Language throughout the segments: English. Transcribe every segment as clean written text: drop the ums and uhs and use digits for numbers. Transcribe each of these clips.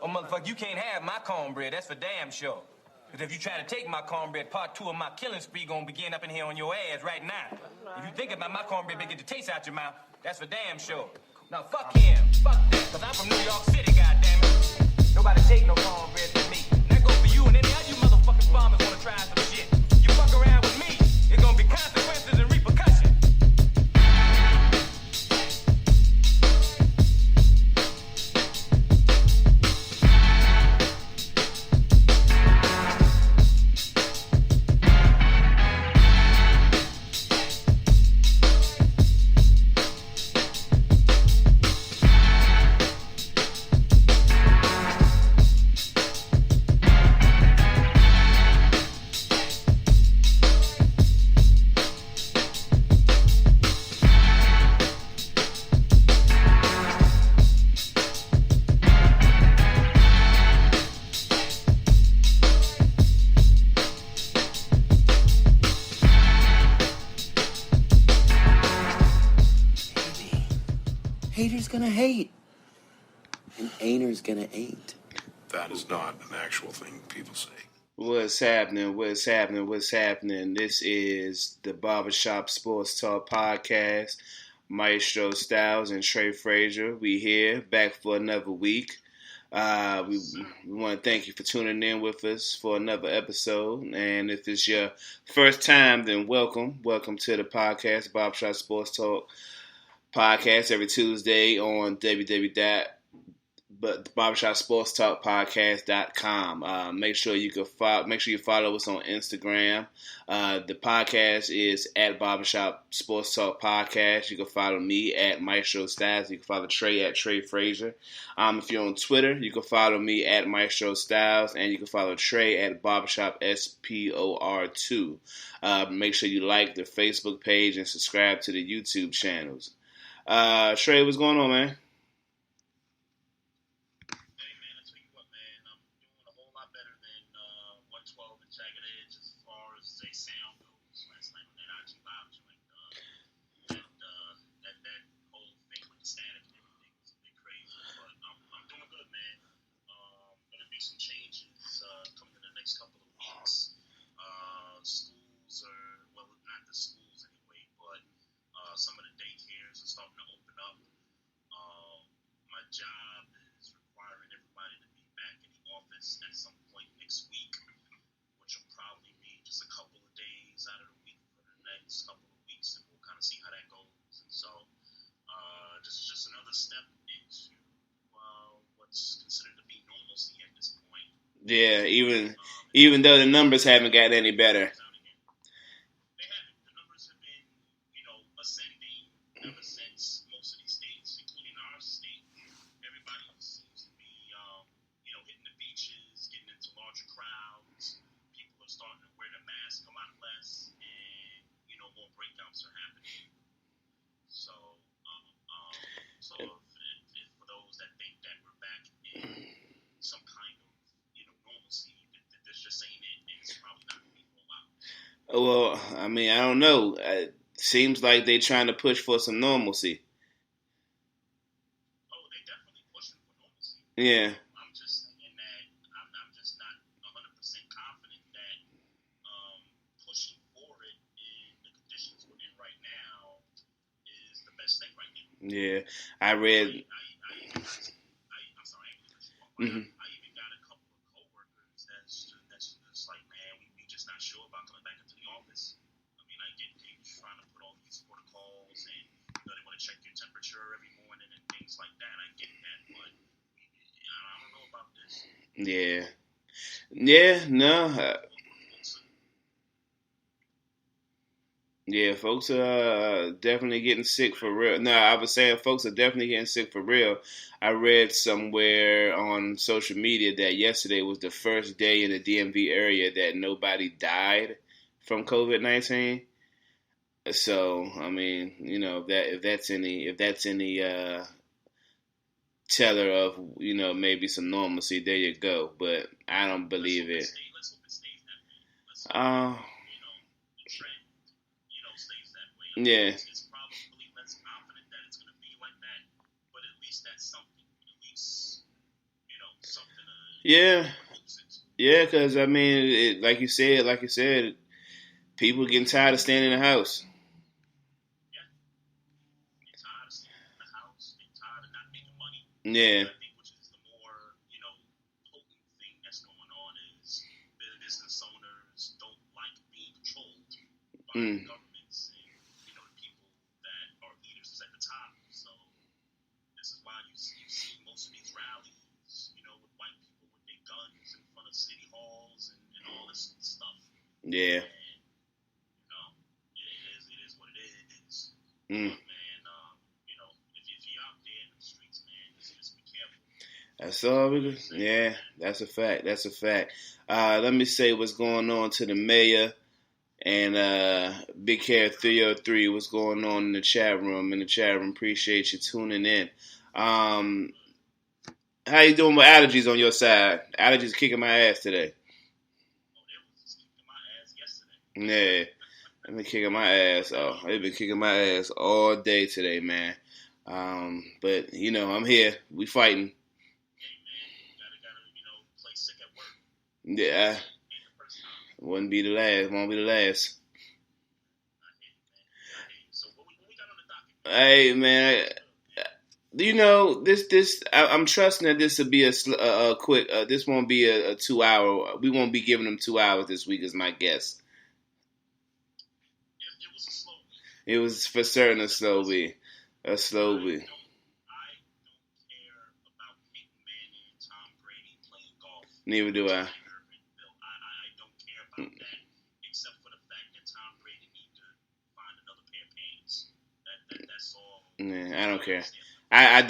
Oh, motherfucker, you can't have my cornbread. That's for damn sure. Because if you try to take my cornbread, part 2 of my killing spree gonna begin up in here on your ass right now. If you think about my cornbread, get the taste out your mouth, that's for damn sure. Now, fuck him. Fuck that. Because I'm from New York City, goddammit. Nobody take no cornbread from me. And that goes for you and any other you motherfucking farmers wanna try some shit. You fuck around with me, it's gonna be consequences and repercussions. Haters gonna hate, and ain'ters gonna ain't. That is not an actual thing people say. What's happening? What's happening? What's happening? This is the Barbershop Sports Talk Podcast. Maestro Styles and Trey Frazier. We here, back for another week. We want to thank you for tuning in with us for another episode. And if it's your first time, then welcome. Welcome to the podcast, Barbershop Sports Talk Podcast, every Tuesday on www.barbershopsportstalkpodcast.com. Make sure you follow us on Instagram. The podcast is at Barbershop Sports Talk Podcast. You can follow me at Maestro Styles. You can follow Trey at Trey Frazier. If you're on Twitter, you can follow me at Maestro Styles, and you can follow Trey at Barbershop SPOR2. Make sure you like the Facebook page and subscribe to the YouTube channels. Trey, what's going on, man? Hey, man, I tell you what, man, I'm doing a whole lot better than 112 and Jagged Edge as far as a sound goes. Last night on that IG Live joint, that whole thing with the static and everything was a bit crazy, but I'm doing good, man. Gonna be some changes coming in the next couple of weeks. Schools are, well, not the schools anyway, but some of the daycares are starting to open up. My job is requiring everybody to be back in the office at some point next week, which will probably be just a couple of days out of the week for the next couple of weeks, and we'll kind of see how that goes. And so, this is just another step into what's considered to be normalcy at this point. Yeah, even though the numbers haven't gotten any better. Ever since most of these states, including our state, everybody seems to be, hitting the beaches, getting into larger crowds. People are starting to wear the mask a lot less, and more breakouts are happening. So, for those that think that we're back in some kind of normalcy, that this just ain't it, and it's probably not going to be for a while. Well, I mean, I don't know. Seems like they're trying to push for some normalcy. Oh, they're definitely pushing for normalcy. Yeah. I'm just saying that I'm just not 100% confident that pushing for it in the conditions we're in right now is the best thing right now. Yeah, I read. I'm sorry, I even got a couple of coworkers that's like, man, we just not sure about coming back into the office. I mean, I get people trying to put all these protocols and they want to check your temperature every morning and things like that. I get that, but I don't know about this. Yeah. Yeah, no. Yeah, folks are definitely getting sick for real. No, I was saying folks are definitely getting sick for real. I read somewhere on social media that yesterday was the first day in the DMV area that nobody died from COVID-19. So, I mean, if that's any teller of, maybe some normalcy, there you go. But I don't believe it. Let's hope it stays that way. Let's hope, the trend, stays that way. Yeah. It's probably less confident that it's going to be like that, but at least that's something. At least, something to Yeah, lose into. yeah, because I mean, like you said, people getting tired of staying in the house. Yeah, they're tired of staying in the house. They're tired of not making money. Yeah, I think which is the more, potent thing that's going on is business owners don't like being controlled by mm. governments and, the people that are leaders at the top. So this is why you see most of these rallies, with white people with their guns in front of city halls and all this stuff. Yeah. And, it is what it is. Mm. But, man, if you're out there in the streets, man, just be careful. That's all we can. Yeah, that's a fact. That's a fact. Let me say what's going on to the mayor and Big Hair 303. What's going on in the chat room? Appreciate you tuning in. How you doing with allergies on your side? Allergies kicking my ass today. Oh, they was just kicking my ass yesterday. Yeah, I've been kicking my ass. Oh, they've been kicking my ass all day today, man. But I'm here. We fighting. Hey, man, gotta play sick at work. Yeah, Ain't the first time. won't be the last. I hear you, man. I hear you. So what we got on the docket? Hey, man. I'm trusting that this will be a quick. This won't be a 2 hour. We won't be giving them 2 hours this week, is my guess. It was a slow week. It was for certain a slow week. A slow week. I don't care about Peyton Manning, Tom Brady playing golf. Neither do I. I don't care about that, except for the fact that Tom Brady needs to find another pair of pants. That's all. Yeah, I don't care. I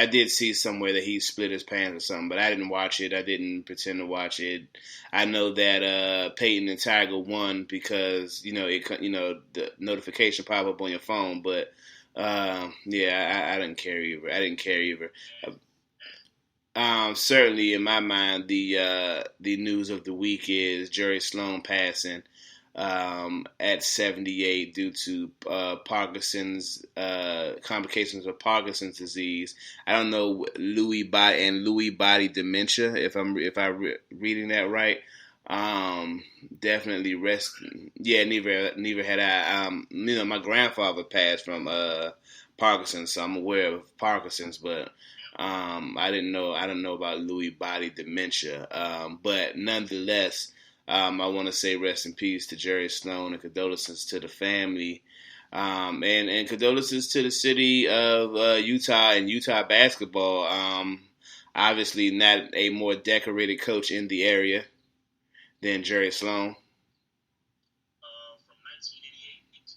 did see somewhere that he split his pants or something, but I didn't watch it. I didn't pretend to watch it. I know that Peyton and Tiger won because the notification pop up on your phone, but I didn't care either. Certainly in my mind, the news of the week is Jerry Sloan passing at 78 due to Parkinson's complications of Parkinson's disease. I don't know Lewy body dementia if I'm reading that right. Definitely rest. Yeah, neither had I. My grandfather passed from Parkinson's, so I'm aware of Parkinson's, but I don't know about Lewy body dementia. But nonetheless, I want to say rest in peace to Jerry Sloan and condolences to the family. And condolences to the city of Utah and Utah basketball. Obviously not a more decorated coach in the area than Jerry Sloan. From 1988 to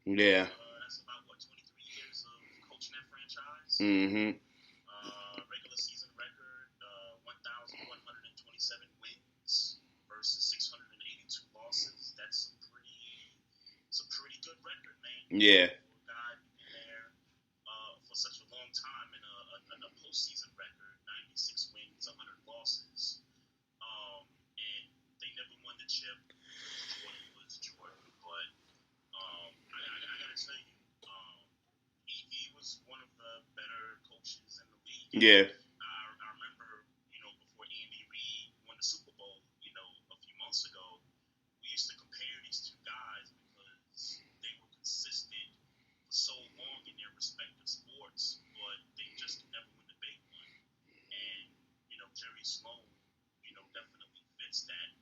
2011. Yeah. That's about 23 years of coaching that franchise. Mm-hmm. Regular season record, 1,127 wins versus 682 losses. That's a pretty good record, man. Yeah. For a guy being there for such a long time in a postseason record, 96 wins, 100 losses. And they never won the chip because Jordan was Jordan. But I gotta tell you, he was one of the better coaches in the league. Yeah. I remember, before Andy Reid won the Super Bowl, a few months ago, we used to compare these two guys because they were consistent for so long in their respective sports, but they just never win the big one. And, Jerry Sloan, definitely fits that.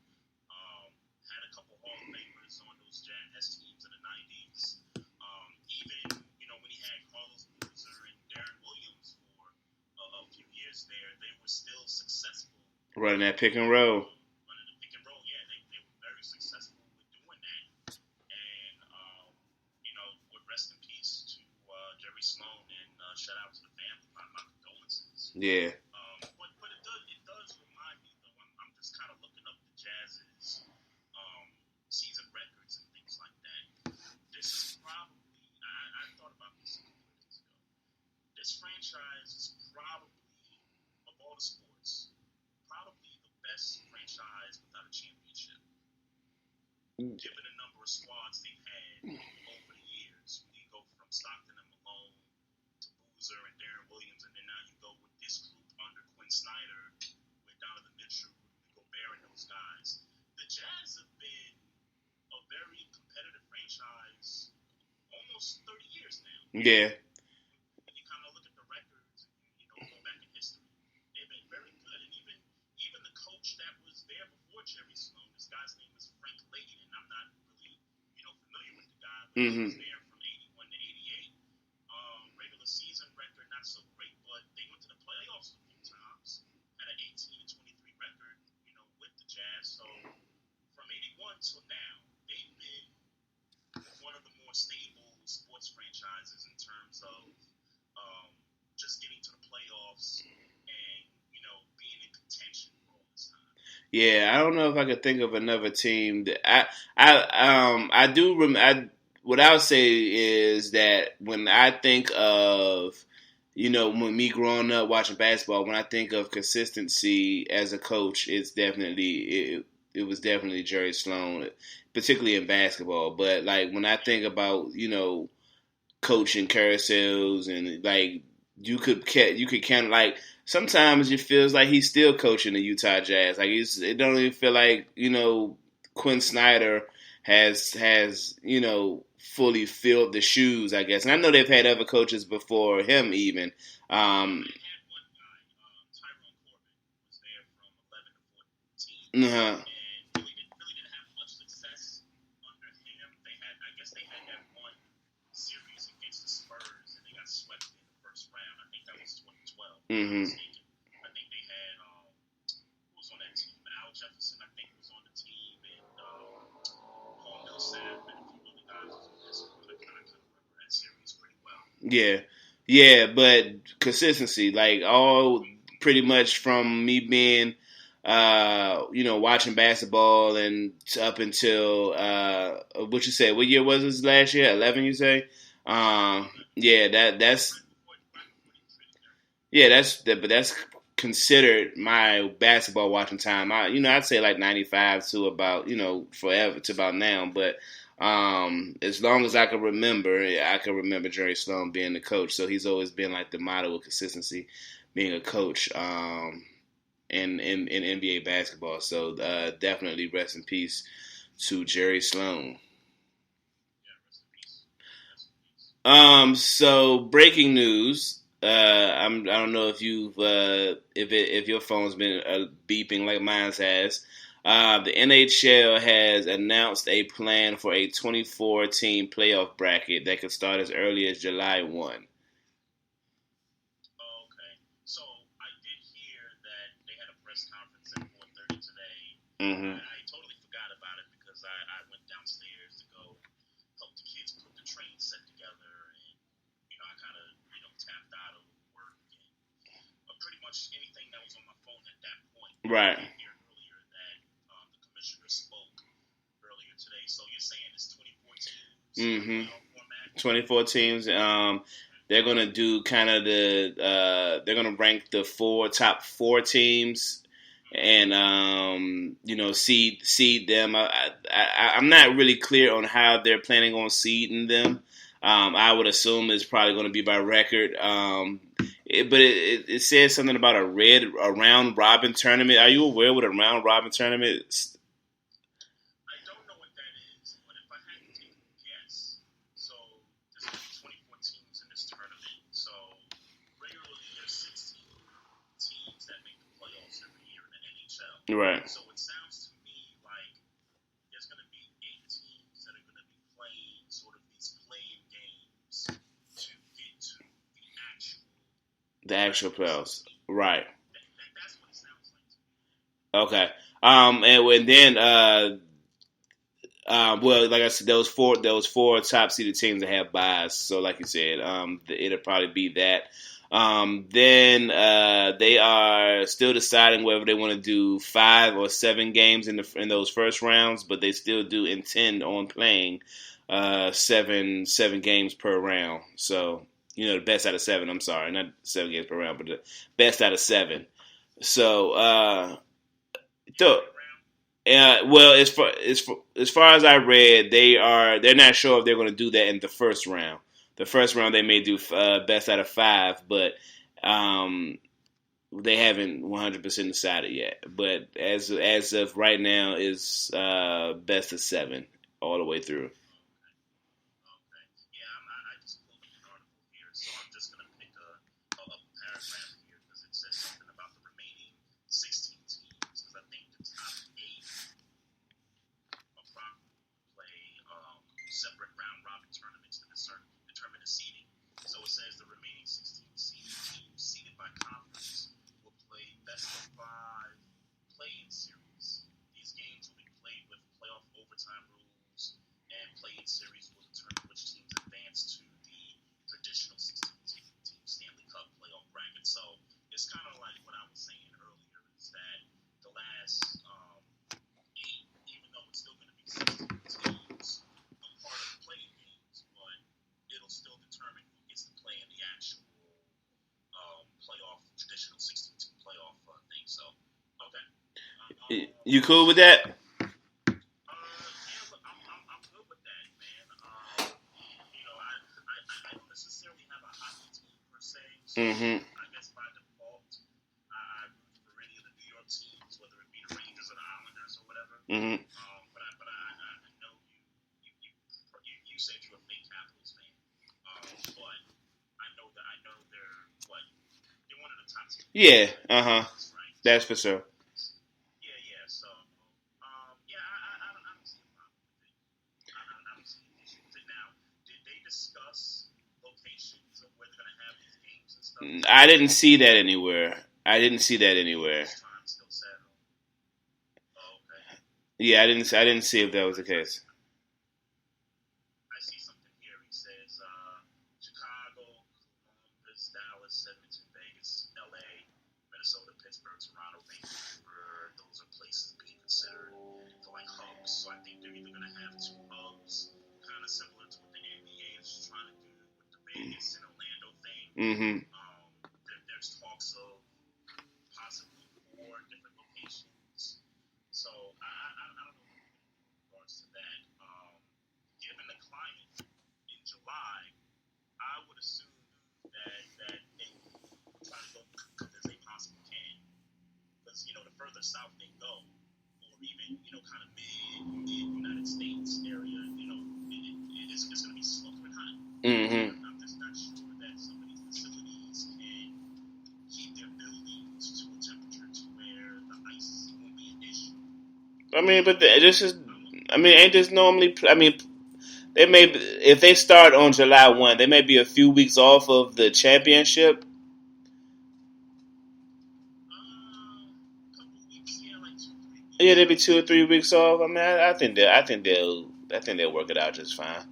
Had a couple Hall of Famers on those Jazz teams in the 90s. Even, when he had Carlos Boozer and Darren Williams for a few years there, they were still successful. Running that pick and roll. Running the pick and roll, yeah, they were very successful with doing that. And, would rest in peace to Jerry Sloan and shout out to the family. My condolences. Yeah. But it does remind me, though, I'm just kind of looking up the Jazz's season records and things like that. This is probably, I thought about this a couple of days ago. This franchise is probably, of all the sports, probably the best franchise without a championship. Given the number of squads they've had over the years. You go from Stockton and Malone to Boozer and Darren Williams, and then now you go with this group under Quinn Snyder Fisher, Gobert, and those guys. The Jazz have been a very competitive franchise almost 30 years now. Yeah. When you kind of look at the records and go back in history, they've been very good. And even the coach that was there before Jerry Sloan, this guy's name is Frank Layden, and I'm not really familiar with the guy, but he was there from 81 to 88. Regular season record not so great, but they went to the playoffs a few times. Had an 18 and 23 record, with the Jazz. So from 81 till now, they've been one of the more stable sports franchises in terms of just getting to the playoffs and being in contention for all this time. Yeah, I don't know if I could think of another team that what I would say is that when I think of, when me growing up watching basketball, when I think of consistency as a coach, it was definitely Jerry Sloan, particularly in basketball. But like when I think about, coaching carousels and like you could count, like sometimes it feels like he's still coaching the Utah Jazz. Like it don't even feel like, Quinn Snyder has fully filled the shoes, I guess. And I know they've had other coaches before him even. They had one guy, Tyrone Corbin, was there from 11 to 14. Uh-huh. And really didn't have much success under him. I guess they had that one series against the Spurs, and they got swept in the first round. I think that was 2012. Mm-hmm. I think they had, who was on that team? Al Jefferson, I think, was on the team, and Paul Millsap, and a few other guys was on that. So I kind of remember that series pretty well. Yeah, but consistency, like all pretty much from me being, watching basketball and up until what you say? What year was this last year? 11, you say? But that's considered my basketball watching time. I'd say like 95 to about forever to about now, but. As long as I can remember Jerry Sloan being the coach. So he's always been like the model of consistency, being a coach in NBA basketball. So definitely rest in peace to Jerry Sloan. So breaking news. I don't know if you've if your phone's been beeping like mine has. The NHL has announced a plan for a 24-team playoff bracket that could start as early as July 1. Okay. So I did hear that they had a press conference at 4:30 today. Mm-hmm. I totally forgot about it because I went downstairs to go help the kids put the train set together, and I kind of tapped out of work and pretty much anything that was on my phone at that point. Right. So you're saying it's 24 teams? Mm-hmm. 24 teams. They're gonna do kind of they're gonna rank the top four teams, and seed them. I'm not really clear on how they're planning on seeding them. I would assume it's probably going to be by record. But it says something about a round robin tournament. Are you aware what a round robin tournament is? Right. So it sounds to me like there's going to be 8 teams that are going to be playing sort of these playing games to get to the actual playoffs. Right. That's what it sounds like to me. Okay. And then well, like I said, those four top seeded teams that have buys. So, like you said, it'll probably be that. Then they are still deciding whether they want to do 5 or 7 games in those first rounds, but they still do intend on playing 7 games per round. So the best out of 7. I'm sorry, not 7 games per round, but the best out of 7. So well, as far as I read, they're not sure if they're going to do that in the first round. The first round they may do best out of 5, but they haven't 100% decided yet. But as of right now, is best of 7 all the way through. Okay. Yeah, I just pulled up an article here, so I'm just going to pick a paragraph here because it says something about the remaining 16 teams. Because I think the top 8 will probably play separate round robin tournaments to determine the seeding. So it says the remaining 16 teams seeded by conference will play best of 5 play-in series. These games will be played with playoff overtime rules, and play-in series will determine which teams advance to the traditional 16-team Stanley Cup playoff bracket. So it's kind of like what I was saying earlier, is that the last 8, even though it's still going to be 16 teams, a part of the play-in games, but it'll still determine who gets to play in the actual playoff, traditional 16-team playoff thing. So, okay. You cool with that? Yeah, look, I'm good with that, man. You know, I don't necessarily have a hockey team per se, so I guess by default, I root for any of the New York teams, whether it be the Rangers or the Islanders or whatever. But I know you said you're a fake Capitals fan, but I know they're one of the top teams. Yeah, Right? That's for sure. Yeah. So, I don't see a problem with it. I don't see an issue with it. Now, did they discuss locations of where they're going to have these games and stuff? I didn't see that anywhere. Time still settled. Oh, okay. Yeah, I didn't see if that was the case. I see something here. He says Chicago, Columbus, Dallas, Edmonton, Vegas, LA, Minnesota, Pittsburgh, Toronto, Vancouver. Those are places being considered for like hubs. So I think they're either going to have 2 hubs, kind of similar to what the NBA is trying to do with the Vegas and Orlando thing. There's talks of possibly 4 different locations. So I don't know in regards to that. Given the climate in July, I would assume that they try to go as they possibly can. Because, the further south they go, or even, kind of mid-United States area, it's going to be sweltering hot. I'm just not sure that some of these facilities can keep their buildings to a temperature to where the ice won't be an issue. Ain't this normally? They may, if they start on July 1, they may be a few weeks off of the championship. Couple weeks, like 2, 3 weeks. Yeah, they'll be 2 or 3 weeks off. I think they'll work it out just fine.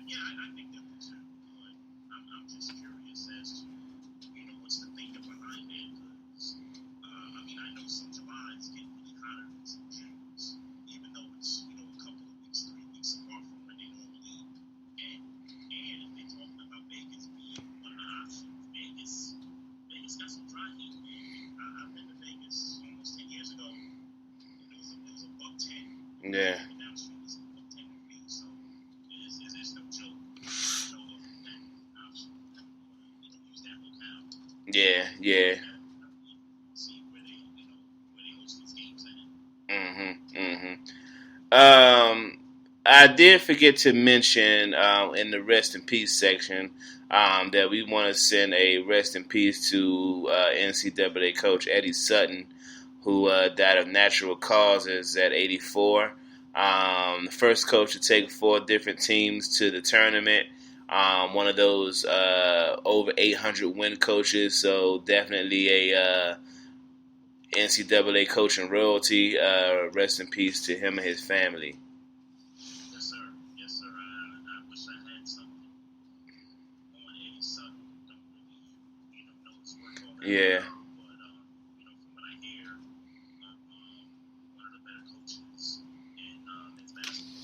Yeah, I think they will too. But I'm just curious as to, what's the thinking behind it. Because, I know some Julys get really hotter than some Junes, even though it's, a couple of weeks, 3 weeks apart from when they normally end. And if they're talking about Vegas being one of the options, Vegas got some dry heat, man. I've been to Vegas almost 10 years ago. It was a $110. Yeah. Now it's a $110 for me, so it's no joke. I know of that option. Use that locale. Yeah. See where they host these games at. I did forget to mention in the rest in peace section that we want to send a rest in peace to NCAA coach Eddie Sutton, who died of natural causes at 84. The first coach to take 4 different teams to the tournament. One of those over 800 win coaches, so definitely a NCAA coaching royalty. Rest in peace to him and his family. Yes, sir. I wish I had something on Eddie Sutton. Don't really, know his work all that Yeah. well. But, from what I hear, one of the better coaches in men's basketball.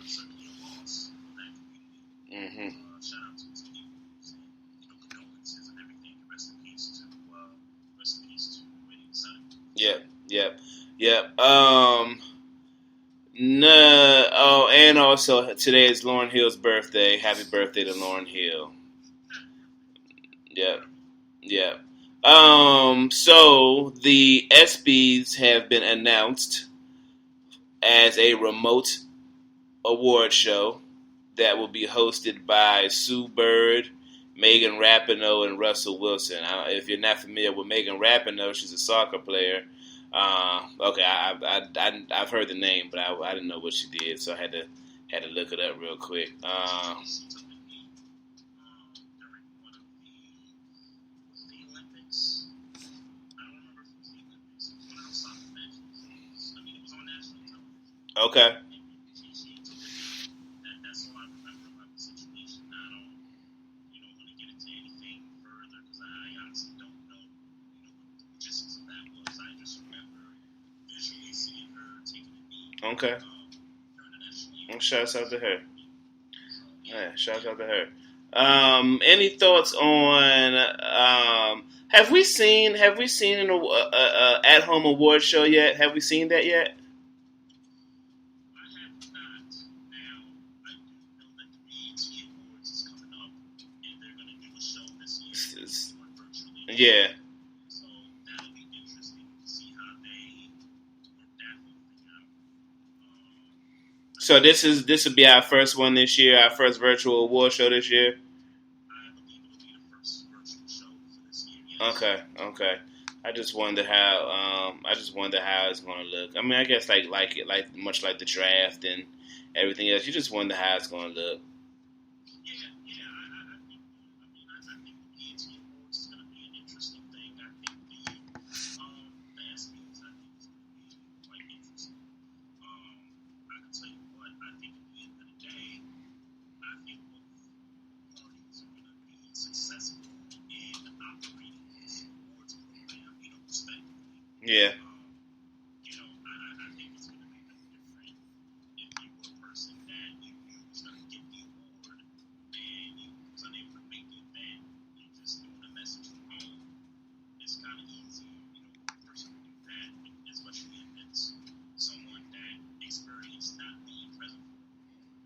Certainly a loss for that community. Shout out to his Eagles and, condolences and everything. Rest in peace to Eddie Sutton. Yep. And also today is Lauryn Hill's birthday. Happy birthday to Lauryn Hill. Yeah. Yeah. So the ESPYs have been announced as a remote award show that will be hosted by Sue Bird, Megan Rapinoe, and Russell Wilson. If you're not familiar with Megan Rapinoe, she's a soccer player. Okay, I've heard the name, but I didn't know what she did, so I had to look it up real quick. Okay. That's all I remember about the situation. I don't, want to get into anything further because I honestly don't know, what the logistics of that was. I just remember visually seeing her taking a knee. Okay. During the national Well, anthem. shouts out to her. Yeah, shouts out to her. Any thoughts on? Have we seen an at home award show yet? Have we seen that yet? I have not. Now, I do know that the BET Awards is coming up, and they're going to do a show this year. It's- Virtually. Yeah. So that'll be interesting to see how they work that whole thing out. So this will be our first one this year, our first virtual award show this year. I believe it'll be the first virtual show for this year. Yes. Okay. I just wonder how it's gonna look. I mean, I guess like much like the draft and everything else, you just wonder how it's gonna look. Yeah. I think. I think the BET Awards is going to be an interesting thing. I think the ESPYs, I think, is going to be quite interesting. I can tell you what. I think at the end of the day, I think both parties are going to be successful in operating this awards program, respectively. Yeah. I think it's going to be no different if you were a person that you knew was going to get the award and you was unable to make the event, you just doing a message from home. It's kind of easy, for a person to do that, especially if it's someone that experienced not being present for the award,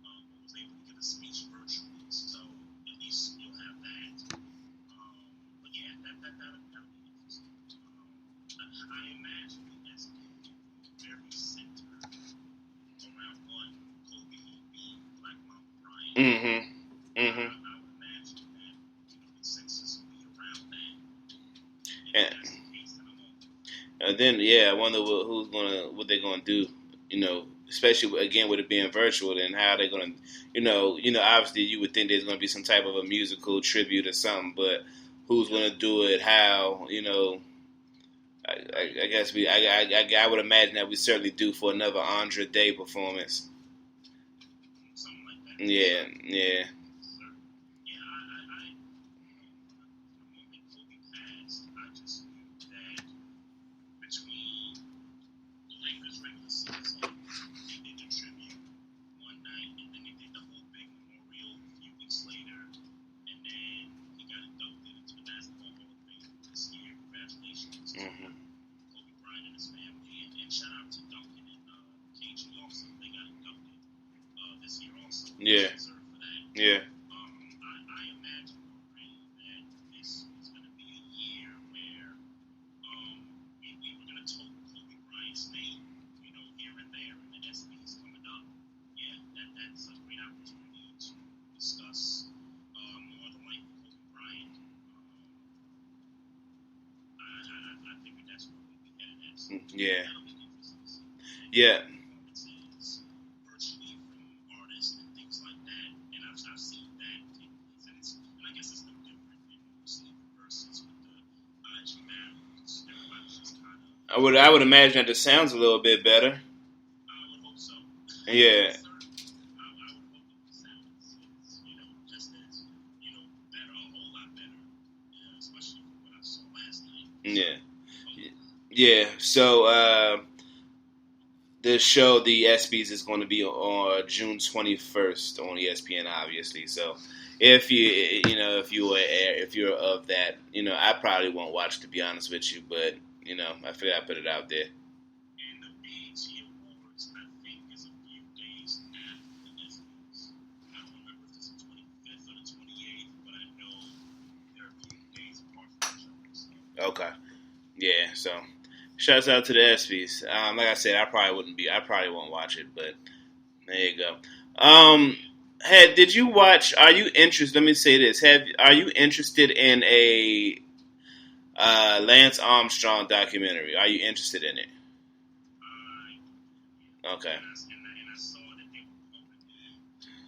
but was able to give a speech virtually. So at least you'll have that. But yeah, that'll be interesting. I imagine the ESPYs will be very centered around one Kobe being Black Mamba Bryant. Mm-hmm. I would imagine that the consensus will be around that. And if that's the case, then I'm on. And then I wonder what they're gonna do. Especially again with it being virtual, and how they're gonna, obviously you would think there's gonna be some type of a musical tribute or something, but who's gonna do it? How? I guess I would imagine that we certainly do for another Andre Day performance. Something like that. Yeah. Yeah, I the moment Kobe passed, I just knew that between the Lakers regular season, they did the tribute one night, and then they did the whole big memorial a few weeks later, and then he got inducted into the Basketball Hall of Fame this year. Congratulations to Kobe Bryant and his family, and shout out to Duncan and KG also. They got inducted this year also. Yeah. Deserved for that. Yeah. I imagine already that this is going to be a year where we were going to tote Kobe Bryant's name, here and there, and the ESPYs coming up. Yeah, that's a great opportunity to discuss more of the life of Kobe Bryant. I figure that's where we'll be headed at. So Yeah. that'll be interesting to see. Yeah. Performances virtually from artists and things like that, and I've seen that take place, and I guess it's no different than what we're seeing versus with the IG battles. Everybody's just kind of. I would imagine that the sound's a little bit better. I would hope so. Yeah. I would hope that the sound is just as better, a whole lot better, especially from what I saw last night. Yeah. Yeah. So the show, the ESPYs, is going to be on June 21st on ESPN, obviously. So if you're of that, I probably won't watch, to be honest with you, but I figured I'd put it out there. And the BET Awards, I think, is a few days after the ESPYs. I don't remember if it's the 25th or the 28th, but I know they're Okay. Yeah. So, shouts out to the ESPYs. Like I said, I probably won't watch it, but there you go. Did you watch? Are you interested? Let me say this. Are you interested in a Lance Armstrong documentary? Are you interested in it? Okay. And I saw that they were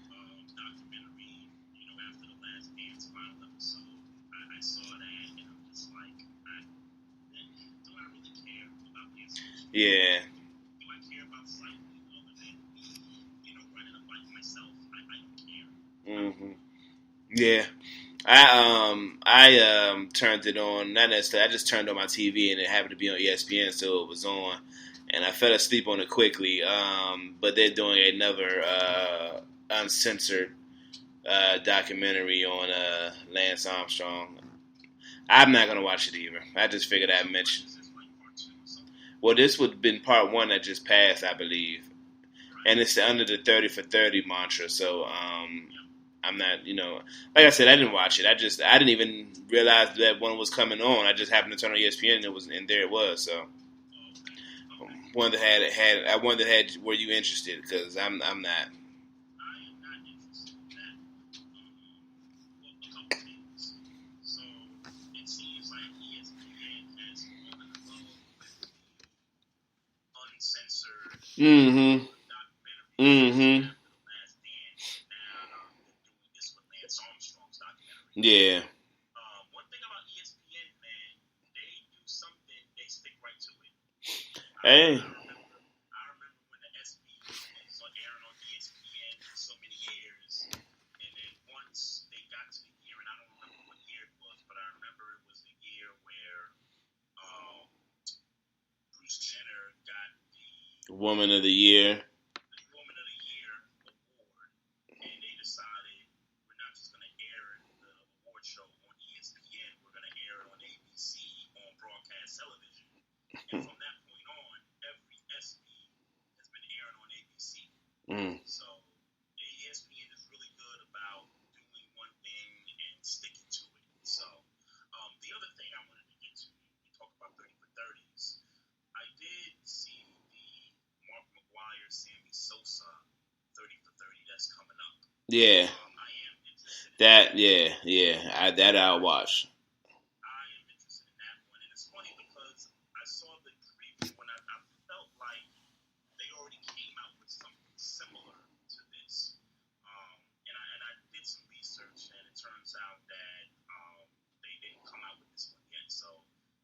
promoting the documentary, after the Last Dance final episode. I saw that, and I'm just like, do I really care about this? Yeah. Do I care about cycling other than me, running a bike myself? I don't care. Mm-hmm. Yeah. I turned it on. Not necessarily. I just turned on my TV and it happened to be on ESPN, so it was on, and I fell asleep on it quickly. But they're doing another uncensored documentary on Lance Armstrong. I'm not gonna watch it either. I just figured I'd mention. Well, this would have been part one that just passed, I believe, and it's under the 30 for 30 mantra. So I'm not, like I said, I didn't watch it. I didn't even realize that one was coming on. I just happened to turn on ESPN and there it was. So, I wondered were you interested? Because I'm not. I am not interested in that. A couple things. So it seems like ESPN has fallen in love with the uncensored Mm-hmm. documentary Mm-hmm. after the Last Dance. Now they're doing this with Lance Armstrong's documentary. Yeah. One thing about ESPN, man, they do something, they stick right to it. Hey. I remember when the ESPYs was airing on ESPN for so many years, and then once they got to the year, and I don't remember what year it was, but I remember it was the year where Bruce Jenner got the Woman of the Year. Woman of the Year award, and they decided we're not just going to air the award show on ESPN, we're going to air it on ABC on broadcast television. And from that point on, every ESPY has been airing on ABC. So ESPN is really good about doing one thing and sticking to it. So the other thing I wanted to get to, we talked about 30 for 30s. I did see the Mark McGuire, Sammy Sosa 30 for 30 that's coming up. Yeah. I am interested in that. That I'll watch. I am interested in that one. And it's funny because I saw the preview when I felt like they already came out with something similar to this. And I did some research, and it turns out that they didn't come out with this one yet. So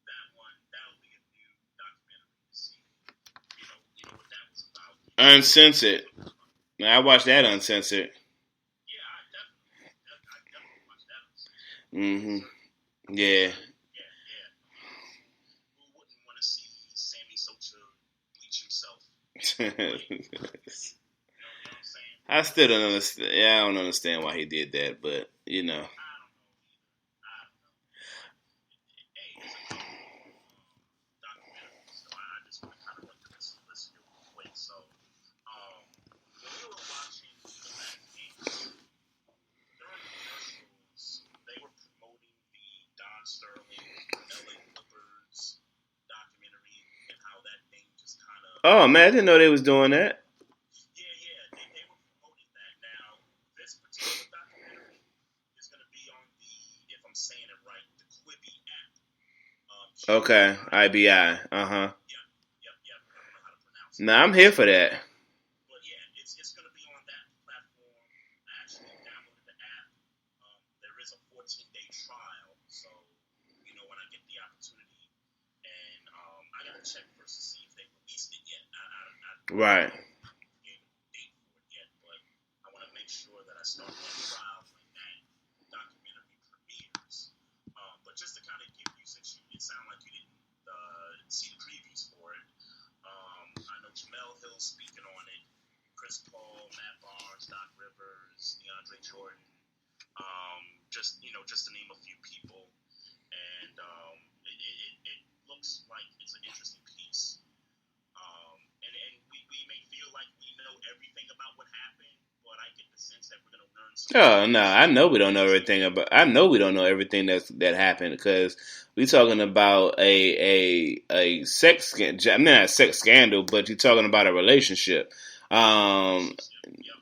that'll be a new documentary to see, what that was about. Uncensored. I watched that uncensored. Yeah, I definitely watched that. Mm-hmm. Yeah. Yeah. Who wouldn't want to see Sammy Sosa bleach himself? You know what I'm saying? I still don't understand. Yeah, I don't understand why he did that, but I don't know either. Hey, there's a couple documentaries, so I just want to kind of run through this list here real quick. So, when we were watching the Last Dance, during commercials, they were promoting the Don Sterling LA Clippers documentary and how that thing just kind of. oh man, I didn't know they was doing that. Yeah, they were promoting that. Now, this particular documentary is going to be on the, if I'm saying it right, the Quibi app. Okay, IBI. Yep. I don't know how to pronounce it. Nah, I'm here for that. But yeah, it's going to be on that platform. I actually downloaded the app. There is a 14-day trial, so when I get the opportunity, and I got to check first to see if they released it yet. Right. Gave a date for it yet, but I want to make sure that I start that trial when that documentary premieres. But just to kind of give you, since it sounded like you didn't see the previews for it, I know Jamel Hill speaking on it, Chris Paul, Matt Barnes, Doc Rivers, DeAndre Jordan, just to name a few people, and it looks like it's an interesting piece. And we may feel like we know everything about what happened, but I get the sense that we're going to learn some. Oh no, I know we don't know everything about. I know we don't know everything that happened because we talking about a sex scandal. I mean, not a sex scandal, but you're talking about a relationship.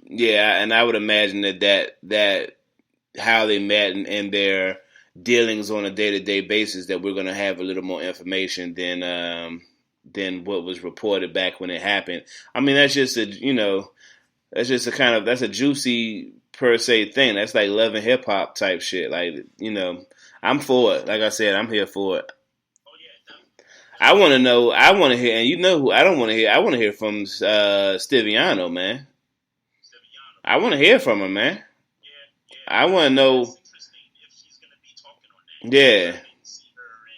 Yeah, and I would imagine that how they met and their dealings on a day-to-day basis, that we're going to have a little more information than what was reported back when it happened. I mean, that's just that's a juicy per se thing. That's like Love and Hip Hop type shit. Like, I'm for it. Like I said, I'm here for it. I want to know. I want to hear, and you know who I don't want to hear. I want to hear from Stiviano, man. I want to hear from her, man. I want to know. It's interesting if she's going to be talking on that. Yeah. I didn't see her in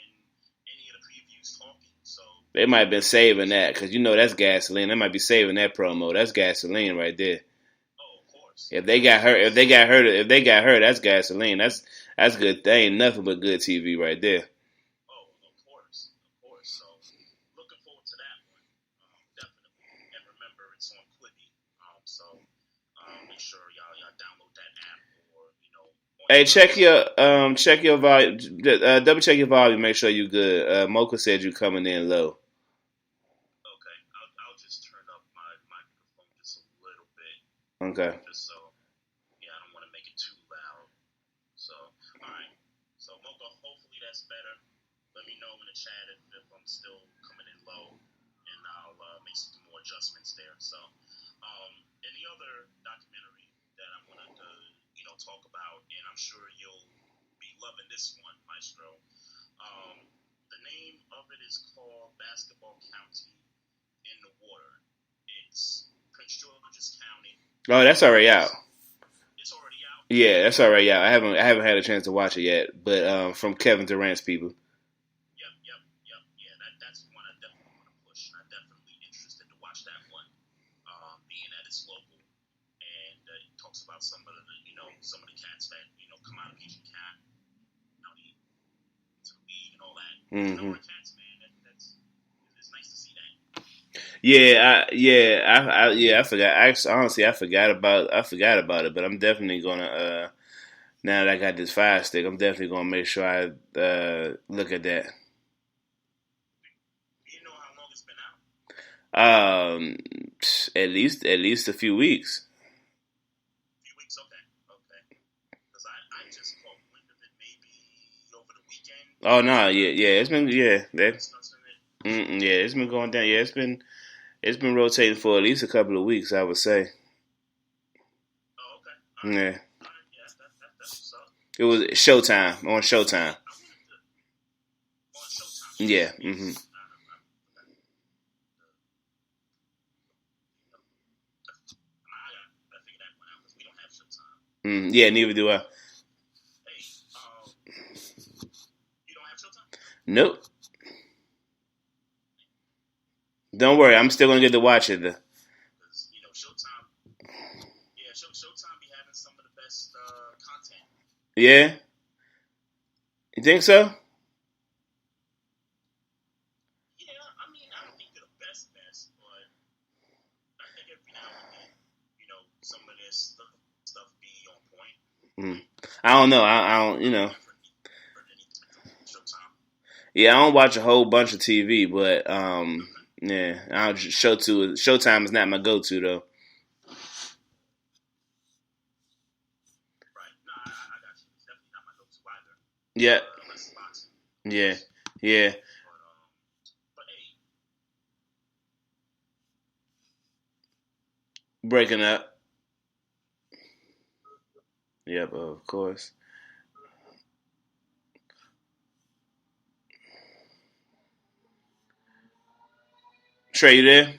any of the previews talking, so. They might have been saving that because that's gasoline. They might be saving that promo. That's gasoline right there. Oh, of course. If they got her, that's gasoline. That's good. That ain't nothing but good TV right there. Oh, of course. So, looking forward to that one. Definitely. And remember, it's on Quibi. So, make sure y'all download that app or, Hey, check your volume. Double check your volume. Make sure you good. Mocha said you coming in low. Okay. I'll just turn up my microphone just a little bit. Okay. Just so, I don't want to make it too loud. So, all right. So, Mocha, hopefully that's better. Let me know in the chat if I'm still coming in low, and I'll make some more adjustments there. So, and the other documentary that I wanted to, talk about, and I'm sure you'll be loving this one, Maestro. The name of it is called Basketball County in the Water. It's Prince George's County. Oh, that's already out. It's already out. Yeah, that's already out. I haven't had a chance to watch it yet, but from Kevin Durant's people. Yep. Yeah, that's one I definitely want to push. I'm definitely interested to watch that one, being that it's local, and it talks about some of the cats that come out of Asian County to the league and all that. Mm-hmm. Cats, man, it's nice to see that. I forgot. Honestly, I forgot about it, but I'm definitely gonna. Now that I got this Fire Stick, I'm definitely gonna make sure I look at that. Do you know how long it's been out? At least a few weeks. Because I just caught wind of it maybe over the weekend. Oh no, it's been it's been going down. Yeah, it's been rotating for at least a couple of weeks, I would say. Oh, okay. Yeah. Yeah, that's what's up. It was Showtime on Showtime. On Showtime. Yeah. Mm-hmm. I figured that one out because we don't have Showtime. Yeah, neither do I. Hey, you don't have Showtime? Nope. Don't worry, I'm still gonna get to watch it though. Because Showtime be having some of the best content. Yeah. You think so? Yeah, I mean, I don't think they're the best, but I think every now and then, some of this stuff be on point. I don't know. I don't. Yeah, I don't watch a whole bunch of TV, but yeah, Showtime is not my go-to though. Right. No, I got you. It's definitely not my go-to either. Yeah. Unless it's boxing. Yeah. But hey. Breaking up. Yep, of course. Trey, you there?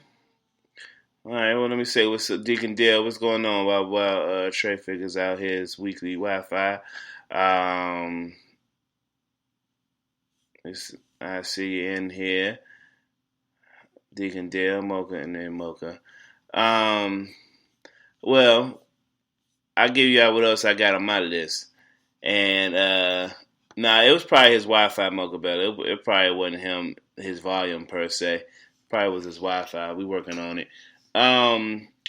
All right, well, let me say what's up, Deacon Dale. What's going on while Trey figures out his weekly Wi-Fi? I see you in here. Deacon Dale, Mocha, and then Mocha. Well, I'll give you out what else I got on my list. And, it was probably his Wi-Fi, Mocha Bell. It probably wasn't his volume per se. Probably was his Wi-Fi. We working on it.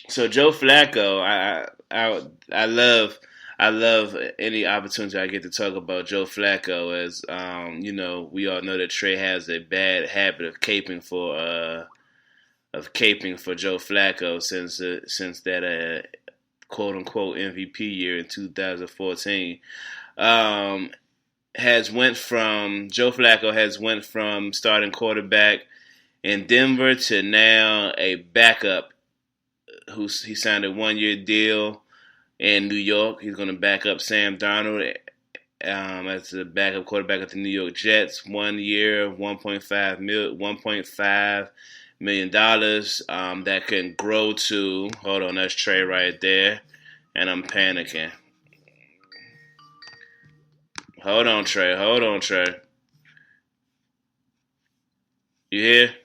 So Joe Flacco, I love any opportunity I get to talk about Joe Flacco. As we all know that Trey has a bad habit of caping for Joe Flacco since that quote unquote MVP year in 2014. Joe Flacco has went from starting quarterback in Denver to now a backup. He signed a 1-year deal in New York. He's going to back up Sam Darnold as the backup quarterback of the New York Jets. 1 year, $1.5 million. That can grow to. Hold on, that's Trey right there, and I'm panicking. Hold on, Trey. You here?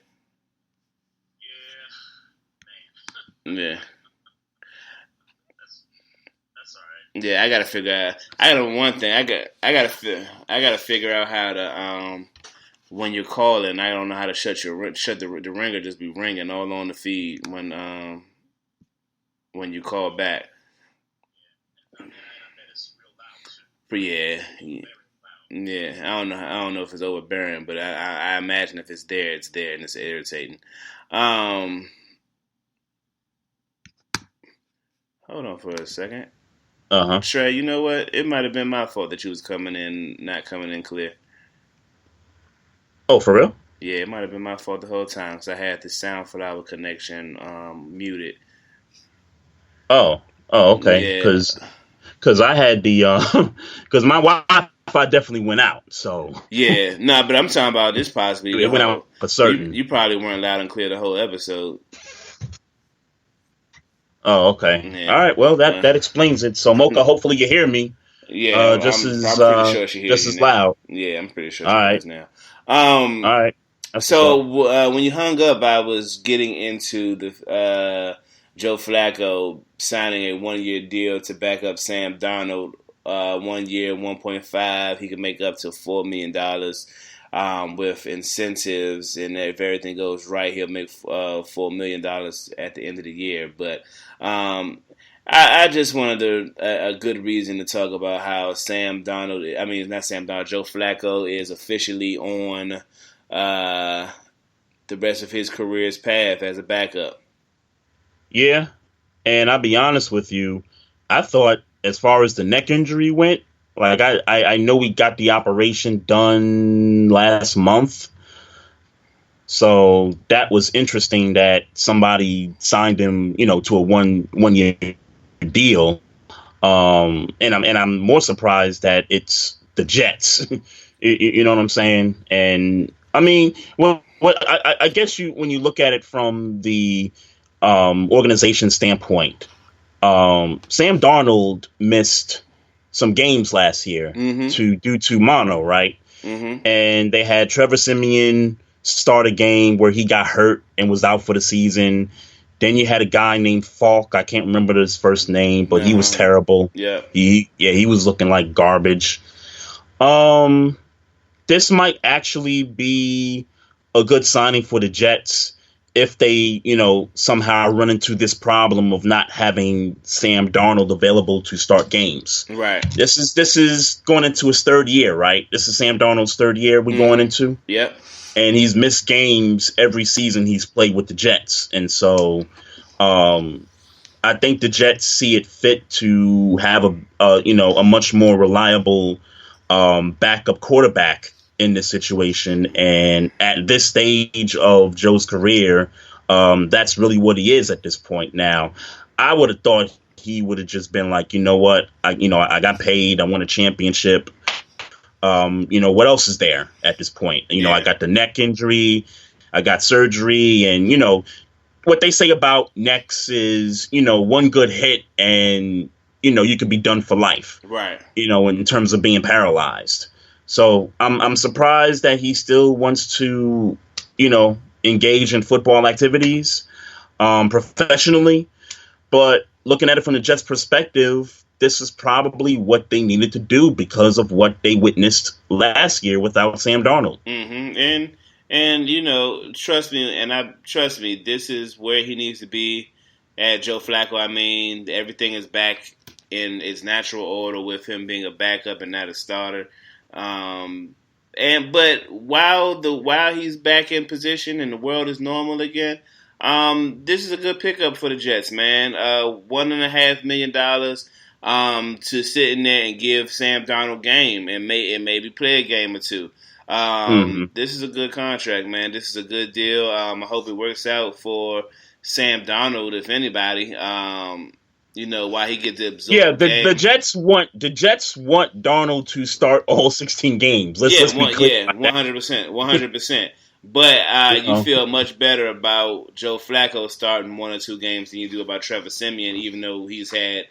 Yeah. That's all right. Yeah, I gotta figure out. I gotta figure out how to when you're calling. I don't know how to shut the ringer. Just be ringing all on the feed when you call back. But yeah. I don't know if it's overbearing, but I imagine if it's there, and it's irritating. Hold on for a second. Trey, you know what? It might have been my fault that you was not coming in clear. Oh, for real? Yeah, it might have been my fault the whole time because I had the Soundflower connection muted. Oh, okay. Yeah. Because I had the because my Wi-Fi definitely went out. So yeah, but I'm talking about this possibly. It went out for certain. You probably weren't loud and clear the whole episode. Oh, okay. Yeah. All right. Well, that explains it. So Mocha, hopefully you hear me. Yeah, I'm pretty sure she hears just as loud. Yeah, I'm pretty sure she hears now. All right. So when you hung up, I was getting into the Joe Flacco signing a 1-year deal to back up Sam Darnold. 1 year, 1.5. He could make up to $4 million with incentives, and if everything goes right, he'll make $4 million at the end of the year. But I just wanted a good reason to talk about how Joe Flacco is officially on the rest of his career's path as a backup. Yeah, and I'll be honest with you, I thought as far as the neck injury went, like I know we got the operation done last month. So that was interesting that somebody signed him, to a one year deal. And I'm more surprised that it's the Jets. You know what I'm saying? And I mean, I guess when you look at it from the organization standpoint, Sam Darnold missed some games last year due to mono, right? Mm-hmm. And they had Trevor Siemian start a game where he got hurt and was out for the season. Then you had a guy named Falk. I can't remember his first name, but he was terrible. Yeah. He was looking like garbage. This might actually be a good signing for the Jets if they, somehow run into this problem of not having Sam Darnold available to start games. Right. This is going into his third year, right? This is Sam Darnold's third year we're going into. Yep. And he's missed games every season he's played with the Jets. And so I think the Jets see it fit to have a much more reliable backup quarterback in this situation. And at this stage of Joe's career, that's really what he is at this point. Now, I would have thought he would have just been like, you know what, I got paid, I won a championship. What else is there at this point? I got the neck injury, I got surgery, and what they say about necks is, one good hit and you could be done for life. Right. In terms of being paralyzed. So I'm surprised that he still wants to, engage in football activities professionally. But looking at it from the Jets' perspective, this is probably what they needed to do because of what they witnessed last year without Sam Darnold. Mm-hmm. And trust me, this is where he needs to be at Joe Flacco, I mean, everything is back in its natural order with him being a backup and not a starter. But while he's back in position and the world is normal again, this is a good pickup for the Jets, man. $1.5 million to sit in there and give Sam Darnold game and maybe play a game or two. This is a good contract, man. This is a good deal. I hope it works out for Sam Darnold, if anybody. Why he gets to absorb. Yeah, the Jets want Darnold to start all 16 games. Let's be clear. Yeah, 100%. But you feel much better about Joe Flacco starting 1 or 2 games than you do about Trevor Siemian, even though he's had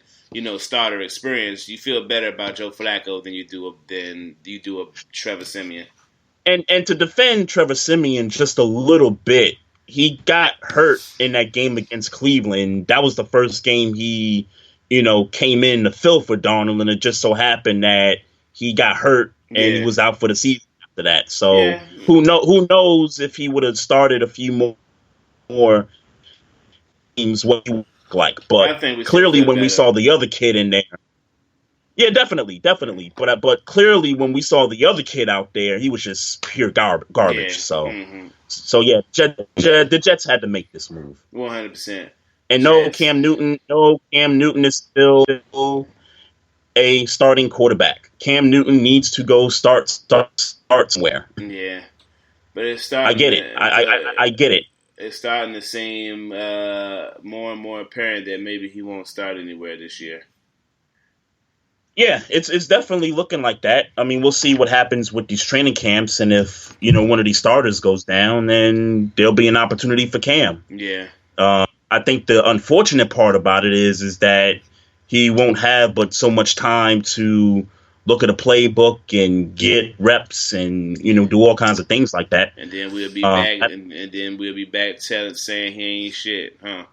starter experience. You feel better about Joe Flacco than you do a Trevor Siemian. And to defend Trevor Siemian just a little bit, he got hurt in that game against Cleveland. That was the first game he, came in to fill for Darnold, and it just so happened that he got hurt and he was out for the season after that. So who knows if he would have started a few more games, what he would look like. But clearly, when we saw the other kid in there, yeah, definitely. But clearly, when we saw the other kid out there, he was just pure garbage. Yeah. So yeah, the Jets had to make this move. 100%. And no, Cam Newton is still a starting quarterback. Cam Newton needs to go start somewhere. Yeah, but it's starting. I get it. I get it. It's starting to seem more and more apparent that maybe he won't start anywhere this year. Yeah, it's definitely looking like that. I mean, we'll see what happens with these training camps, and if one of these starters goes down, then there'll be an opportunity for Cam. Yeah. I think the unfortunate part about it is that he won't have but so much time to look at a playbook and get reps and do all kinds of things like that. And then we'll be back, and then we'll be back saying he ain't shit, huh?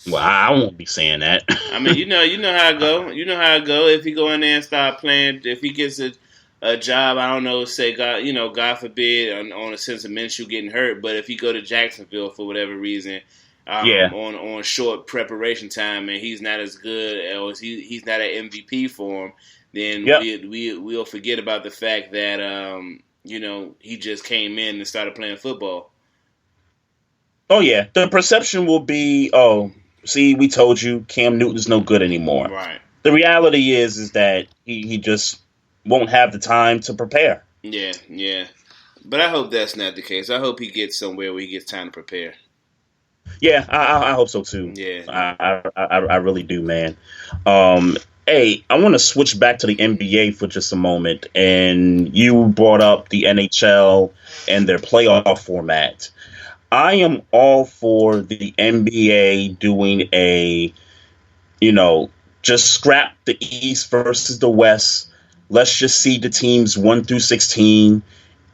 Well, I won't be saying that. I mean, you know how it go. You know how it go. If he go in there and start playing, if he gets a job, I don't know, say God forbid, on a sense of Minshew getting hurt, but if he go to Jacksonville for whatever reason, on short preparation time, and he's not as good, or he's not an MVP for him, then we'll forget about the fact that he just came in and started playing football. Oh yeah, the perception will be, see, we told you Cam Newton's no good anymore. Right. The reality is that he just won't have the time to prepare. Yeah. But I hope that's not the case. I hope he gets somewhere where he gets time to prepare. Yeah, I hope so too. Yeah. I really do, man. Hey, I want to switch back to the NBA for just a moment. And you brought up the NHL and their playoff format. I am all for the NBA doing just scrap the East versus the West. Let's just see the teams 1 through 16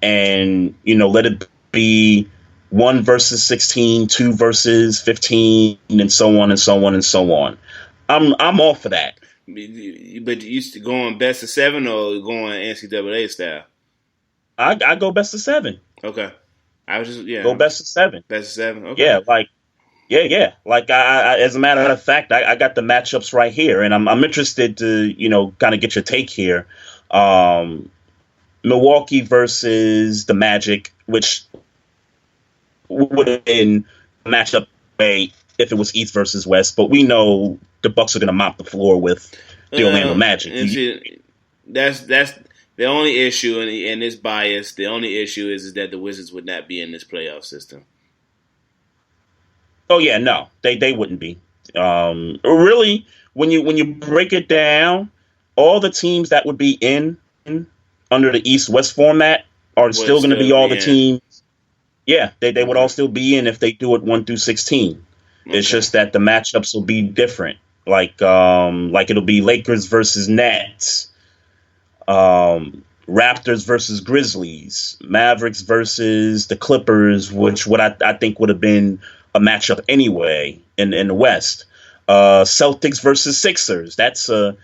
and, let it be 1 versus 16, 2 versus 15, and so on and so on and so on. I'm all for that. But you going best of 7 or going NCAA style? I go best of 7. Okay. I was just go best of 7. Best of 7. Okay. Yeah, Like I as a matter of fact, I got the matchups right here, and I'm interested to kind of get your take here. Milwaukee versus the Magic, which would have been a matchup if it was East versus West, but we know the Bucks are going to mop the floor with the Orlando Magic. That's the only issue, and this bias. The only issue is that the Wizards would not be in this playoff system. Oh yeah, no, they wouldn't be. Really, when you break it down, all the teams that would be in under the East-West format are still going to be all the teams. Yeah, they would all still be in if they do it 1 through 16. Okay. It's just that the matchups will be different. Like it'll be Lakers versus Nets, Raptors versus Grizzlies, Mavericks versus the Clippers, which I think would have been a matchup anyway in the West. Celtics versus Sixers. That's a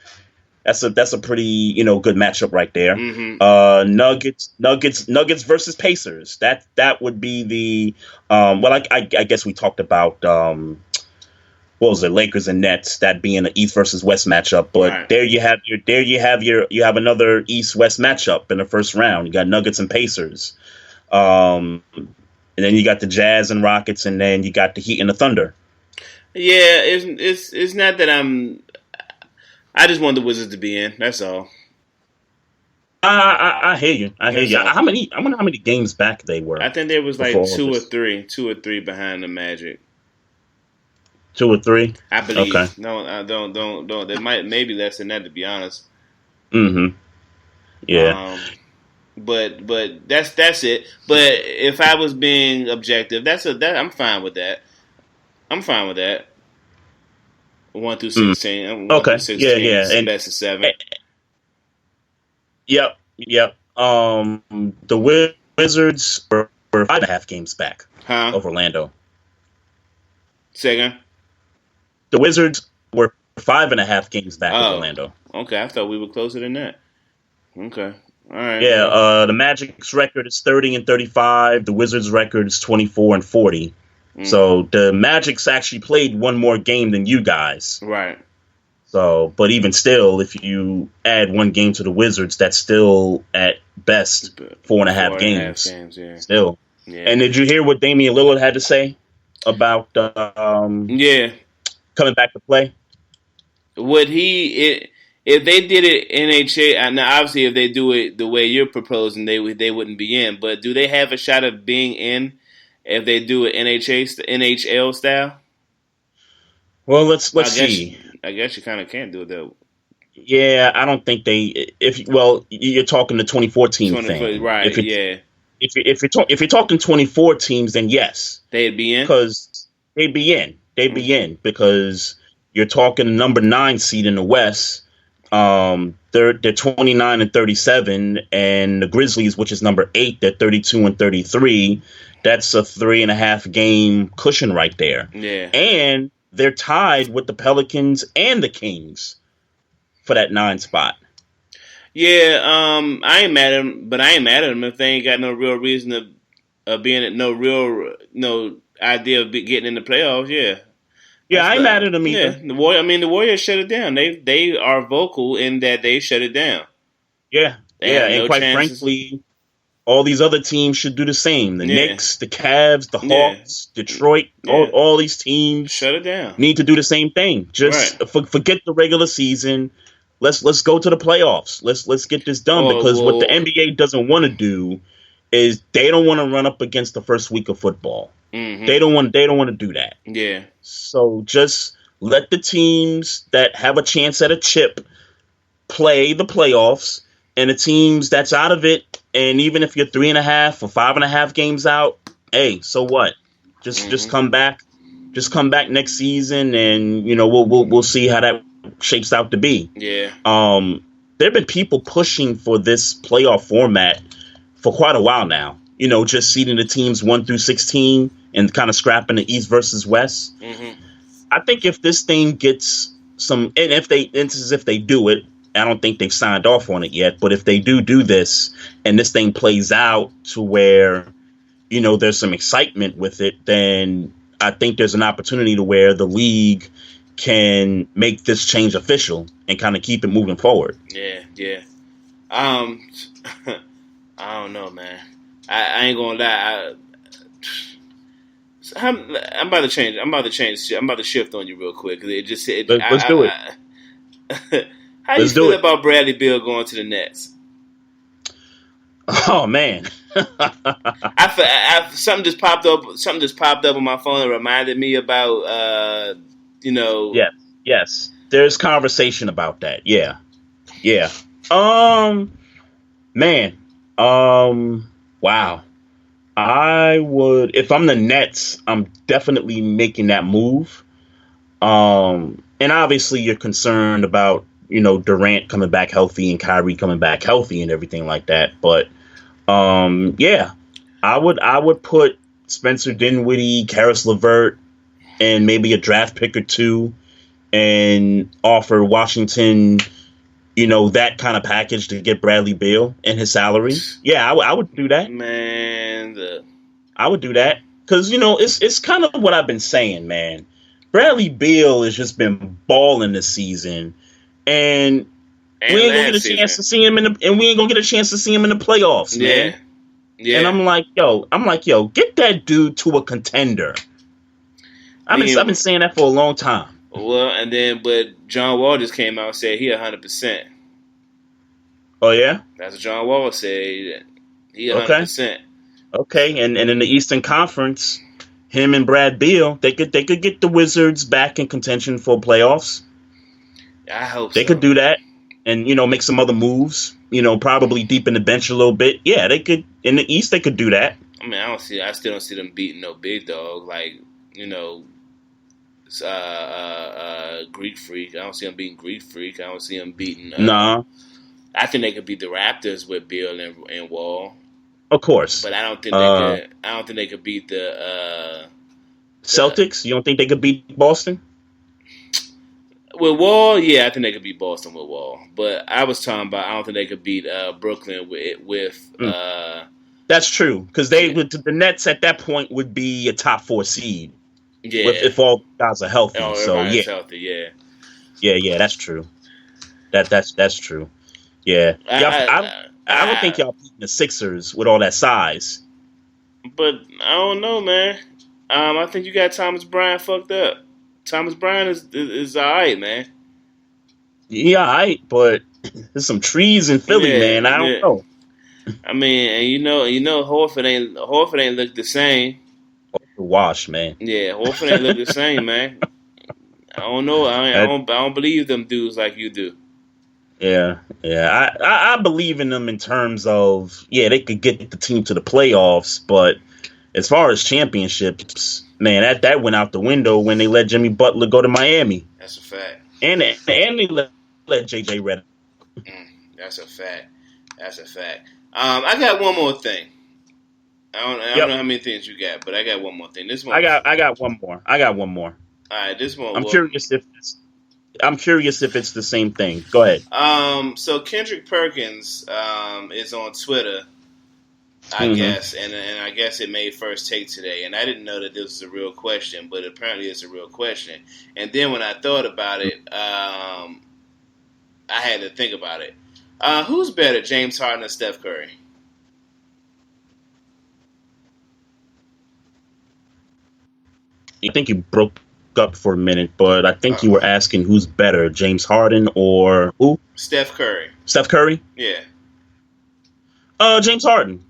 pretty good matchup right there. Mm-hmm. Nuggets versus Pacers. That would be the I guess we talked about what was it, Lakers and Nets, that being an East versus West matchup. But Right. there you have another East-West matchup in the first round. You got Nuggets and Pacers. And then you got the Jazz and Rockets, and then you got the Heat and the Thunder. Yeah, it's not that I just want the Wizards to be in. That's all. I hear you. I hear you. I wonder how many games back they were. I think there was like before all two or this. three behind the Magic. 2 or 3? I believe. Okay. No, I don't. There might maybe less than that, to be honest. Mm-hmm. Yeah. But that's it. But if I was being objective, I'm fine with that. I'm fine with that. 1 through 16. 1 Okay. through 16. Yeah. And best of 7. Yep. The Wizards were 5.5 games back of Orlando. Second. The Wizards were 5.5 games back of Orlando. Okay, I thought we were closer than that. Okay. All right. Yeah, the Magic's record is 30-35. The Wizards' record is 24-40. So the Magic's actually played one more game than you guys. Right. So, but even still, if you add one game to the Wizards, that's still at best 4.5 games. Yeah. Still. Yeah. And did you hear what Damian Lillard had to say about coming back to play? If they did it NHL, now obviously if they do it the way you're proposing, they wouldn't be in. But do they have a shot of being in if they do it NHL style? Well, let's see. I guess you kind of can't do it though. Yeah, I don't think they. You're talking the 2014 thing, right? If you're talking 24 teams, then yes, they'd be in because they'd be in because you're talking number 9 seed in the West. They're 29-37, and the Grizzlies, which is number 8, they're 32-33. That's a 3.5 game cushion right there. Yeah, and they're tied with the Pelicans and the Kings for that 9 spot. Yeah, I ain't mad at them, but I ain't mad at them if they ain't got no real reason of being at no idea of getting in the playoffs. Yeah, I ain't mad at them either. Yeah, the Warriors shut it down. They are vocal in that they shut it down. Yeah, and quite frankly, all these other teams should do the same. The Knicks, the Cavs, the Hawks, Detroit, all these teams shut it down. Need to do the same thing. Just forget the regular season. Let's go to the playoffs. Let's get this done because what the NBA doesn't want to do is they don't want to run up against the first week of football. Mm-hmm. They don't want to do that. Yeah. So just let the teams that have a chance at a chip play the playoffs, and the teams that's out of it. And even if you're 3.5 or 5.5 games out, hey, so what? Just come back. Just come back next season, and we'll see how that shapes out to be. Yeah. There have been people pushing for this playoff format for quite a while now. Just seeding the teams 1 through 16 and kind of scrapping the East versus West. Mm-hmm. I think if this thing gets some, and if they do it, I don't think they've signed off on it yet. But if they do this, and this thing plays out to where there's some excitement with it, then I think there's an opportunity to where the league can make this change official and kind of keep it moving forward. Yeah. I don't know, man. I ain't gonna lie. I'm about to change. I'm about to shift on you real quick. Let's do it. How do you feel about Bradley Beal going to the Nets? Oh man, something just popped up. Something just popped up on my phone and reminded me about Yes. There's conversation about that. Yeah. Man. Wow. I would, if I'm the Nets, I'm definitely making that move. And obviously you're concerned about, Durant coming back healthy and Kyrie coming back healthy and everything like that. But, I would put Spencer Dinwiddie, Karis LeVert, and maybe a draft pick or 2 and offer Washington, that kind of package to get Bradley Beal and his salary. Yeah, I would do that. Man, I would do that because, it's kind of what I've been saying, man. Bradley Beal has just been balling this season, and we ain't gonna get a chance to see him in the playoffs, man. Yeah. And I'm like, yo, get that dude to a contender. I've been saying that for a long time. Well, but John Wall just came out and said he 100%. Oh yeah, that's what John Wall said. He 100%. Okay, and in the Eastern Conference, him and Brad Beal, they could get the Wizards back in contention for playoffs. I hope they could do that, and make some other moves. Probably deepen the bench a little bit. Yeah, they could in the East. They could do that. I mean, I still don't see them beating no big dog like Greek Freak. I don't see them beating Greek Freak. I don't see them beating. Nah. I think they could beat the Raptors with Beal and Wall. Of course, but I don't think they could. I don't think they could beat the Celtics. You don't think they could beat Boston? With Wall, yeah, I think they could beat Boston with Wall. But I was talking about I don't think they could beat Brooklyn with. That's true because the Nets at that point would be a top 4 seed. Yeah, if all guys are healthy. Oh, so yeah, healthy, yeah, that's true. That's true. Yeah, I don't think y'all beating the Sixers with all that size. But I don't know, man. I think you got Thomas Bryant fucked up. Thomas Bryant is all right, man. Yeah, all right, but there's some trees in Philly, man. I don't know. I mean, and you know, Horford ain't look the same. Wash, man. Yeah, Horford ain't look the same, man. I don't know. I don't believe them dudes like you do. Yeah. I believe in them in terms of they could get the team to the playoffs, but as far as championships, man, that went out the window when they let Jimmy Butler go to Miami. That's a fact. And they let JJ Redick. That's a fact. I got one more thing. I don't know how many things you got, but I got one more thing. This one. I got one more. All right, this one. I'm curious if it's the same thing. Go ahead. So Kendrick Perkins is on Twitter, I guess, and I guess it made first take today, and I didn't know that this was a real question, but apparently it's a real question. And then when I thought about it, I had to think about it. Who's better, James Harden or Steph Curry? I think you broke up for a minute, but I think you were asking who's better, James Harden or who? Steph Curry. Steph Curry? Yeah. James Harden.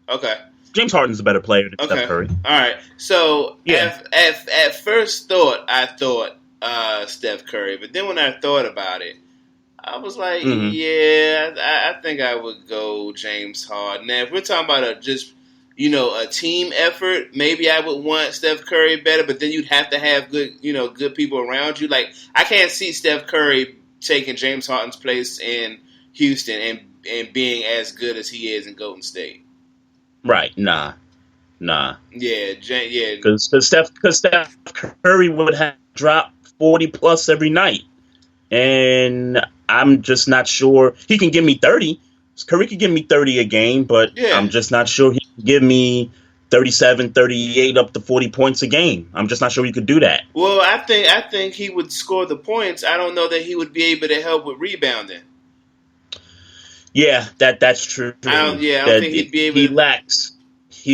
Okay. James Harden's a better player than Steph Curry. All right. So at first thought, I thought Steph Curry, but then when I thought about it, I was like, I think I would go James Harden. Now, if we're talking about a team effort, maybe I would want Steph Curry better, but then you'd have to have good people around you. Like, I can't see Steph Curry taking James Harden's place in Houston and being as good as he is in Golden State. Right. Nah. Yeah. Because Steph Curry would have dropped 40 plus every night. And I'm just not sure. He can give me 30. Curry could give me 30 a game, but I'm just not sure he can give me 37, 38, up to 40 points a game. I'm just not sure he could do that. Well, I think he would score the points. I don't know that he would be able to help with rebounding. Yeah, that's true. I don't think he'd be able. He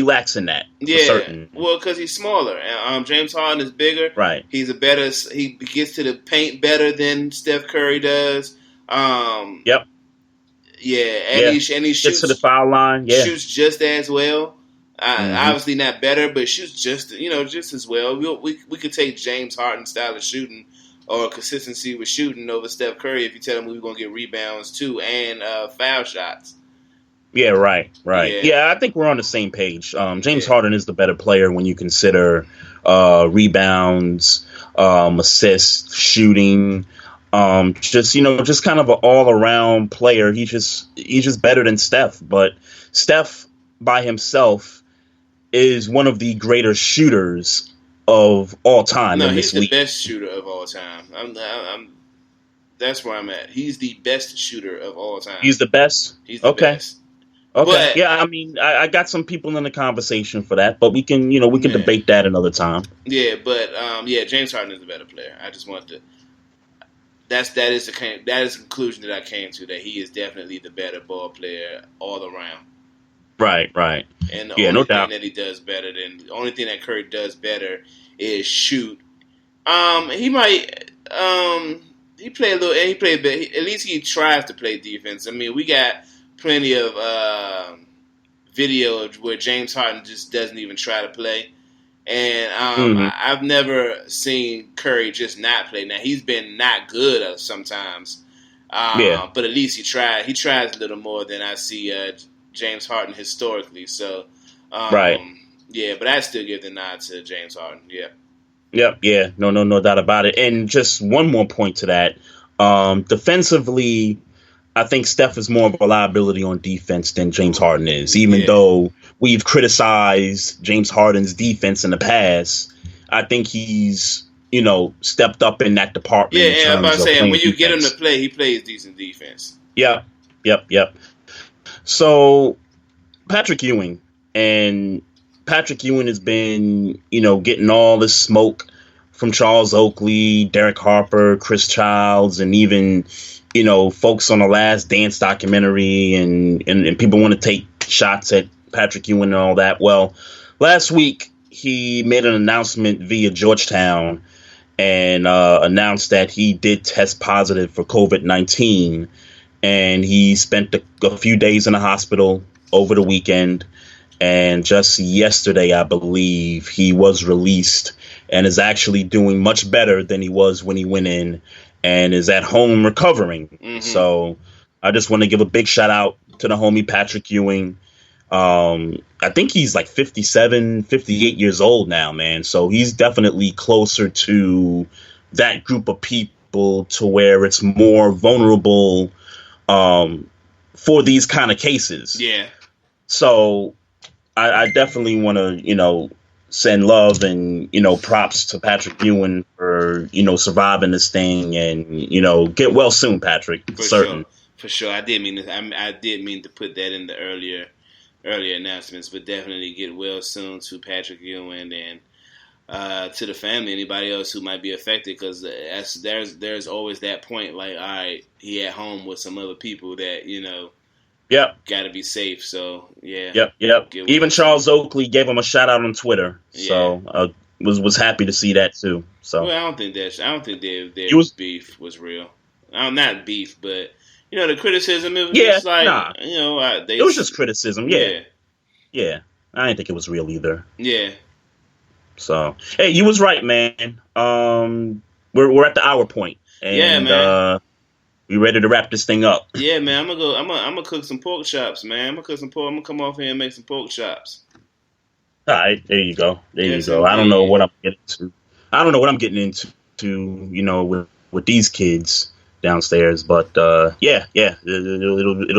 lacks in that. Yeah, for certain. Well, because he's smaller. James Harden is bigger. Right. He gets to the paint better than Steph Curry does. Yep. Yeah, and he shoots gets to the foul line. Yeah, shoots just as well. Obviously not better, but shoots just as well. We could take James Harden's style of shooting or consistency with shooting over Steph Curry if you tell him we were going to get rebounds too and foul shots. Yeah, right. Yeah, I think we're on the same page. James Harden is the better player when you consider rebounds, assists, shooting. Just kind of an all-around player. He's just better than Steph. But Steph by himself is one of the greater shooters of all time. No, in he's this league. The best shooter of all time. That's where I'm at. He's the best shooter of all time. He's the best. He's the best. Okay. But Yeah, I mean, I got some people in the conversation for that, but we can, we can yeah, debate that another time. yeah, but yeah, James Harden is the better player. I just want to. That is the conclusion that I came to, that he is definitely the better ball player all around. Right. And the Yeah, no only thing doubt. that he does better than the only thing that Curry does better is shoot. He might he play a little. He played, but at least he tries to play defense. I mean, we got plenty of video where James Harden just doesn't even try to play. And I've never seen Curry just not play. Now, he's been not good sometimes, but at least he tried. He tries a little more than I see James Harden historically. So, Right. yeah, but I still give the nod to James Harden. Yeah. Yep. Yeah. No doubt about it. And just one more point to that. Defensively, I think Steph is more of a liability on defense than James Harden is, even though we've criticized James Harden's defense in the past. I think he's, stepped up in that department. Yeah, I'm about to say, when you defense. get him to play, he plays decent defense. Yep. So, Patrick Ewing has been, getting all this smoke from Charles Oakley, Derek Harper, Chris Childs, and even, folks on the Last Dance documentary, and people want to take shots at Patrick Ewing and all that. Well, last week he made an announcement via Georgetown and announced that he did test positive for COVID-19, and he spent a few days in the hospital over the weekend. And just yesterday, I believe, he was released and is actually doing much better than he was when he went in, and is at home recovering. Mm-hmm. So I just want to give a big shout out to the homie Patrick Ewing. I think he's like 57, 58 years old now, man. So he's definitely closer to that group of people to where it's more vulnerable for these kind of cases. Yeah. So I definitely want to, send love and, props to Patrick Ewing for, surviving this thing, and, get well soon, Patrick. For sure. I did mean to put that in the earlier announcements, but definitely get well soon to Patrick Ewing and to the family, anybody else who might be affected, because there's always that point, like, all right, he at home with some other people that, Yep. Got to be safe. So yeah. Yep. Even Charles Oakley gave him a shout out on Twitter. Yeah. So was happy to see that too. So I don't think their beef was real. Not beef, but the criticism. It was just like it was just criticism. Yeah. I didn't think it was real either. Yeah. So hey, you was right, man. We're at the hour point. And, man. We ready to wrap this thing up? Yeah, man. I'm gonna cook some pork chops, man. I'm gonna come off here and make some pork chops. All right, there you go. I don't know what I'm getting into. With these kids downstairs, but it'll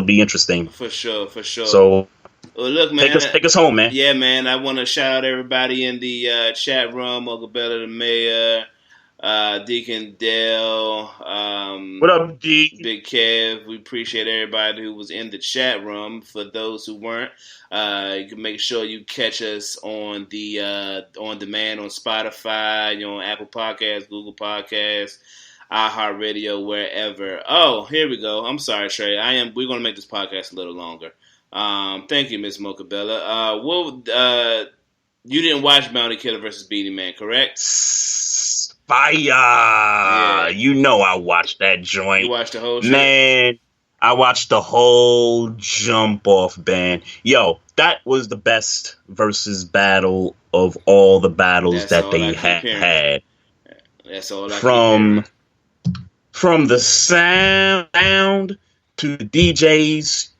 be interesting for sure. So, well, look, man, take us home, man. Yeah, man. I want to shout out everybody in the chat room. Uncle Bella, the mayor. Deacon Dale, what up, D? Big Kev. We appreciate everybody who was in the chat room. For those who weren't, you can make sure you catch us on the on demand on Spotify, on Apple Podcasts, Google Podcasts, iHeartRadio, wherever. Oh, here we go. I'm sorry, Trey. We're gonna make this podcast a little longer. Thank you, Miss Mocha Bella. You didn't watch Bounty Killer versus Beanie Man, correct? Fire! Yeah. I watched that joint. You watched the whole shit? Man, I watched the whole jump off band. Yo, that was the best versus battle of all the battles that they had. That's all I From the sound to the DJs,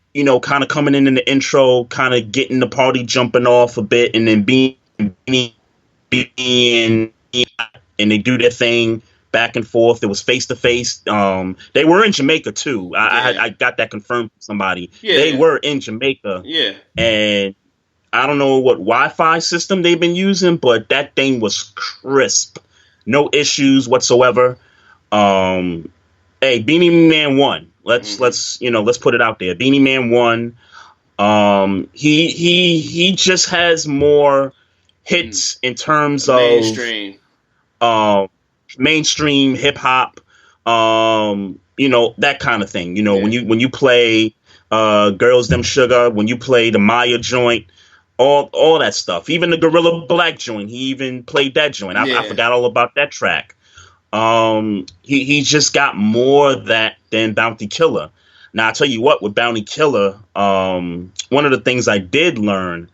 kind of coming in the intro, kind of getting the party jumping off a bit, and then being and they do their thing back and forth. It was face to face. They were in Jamaica too. I got that confirmed from somebody. Yeah. They were in Jamaica. Yeah. And I don't know what Wi-Fi system they've been using, but that thing was crisp. No issues whatsoever. Hey, Beanie Man won. Let's put it out there. Beanie Man won. He just has more hits in terms of mainstream. Mainstream hip hop, that kind of thing. When you play Girls Them Sugar, when you play the Maya joint, all that stuff. Even the Gorilla Black joint, he even played that joint. I forgot all about that track. He just got more of that than Bounty Killer. Now I tell you what, with Bounty Killer, one of the things I did learn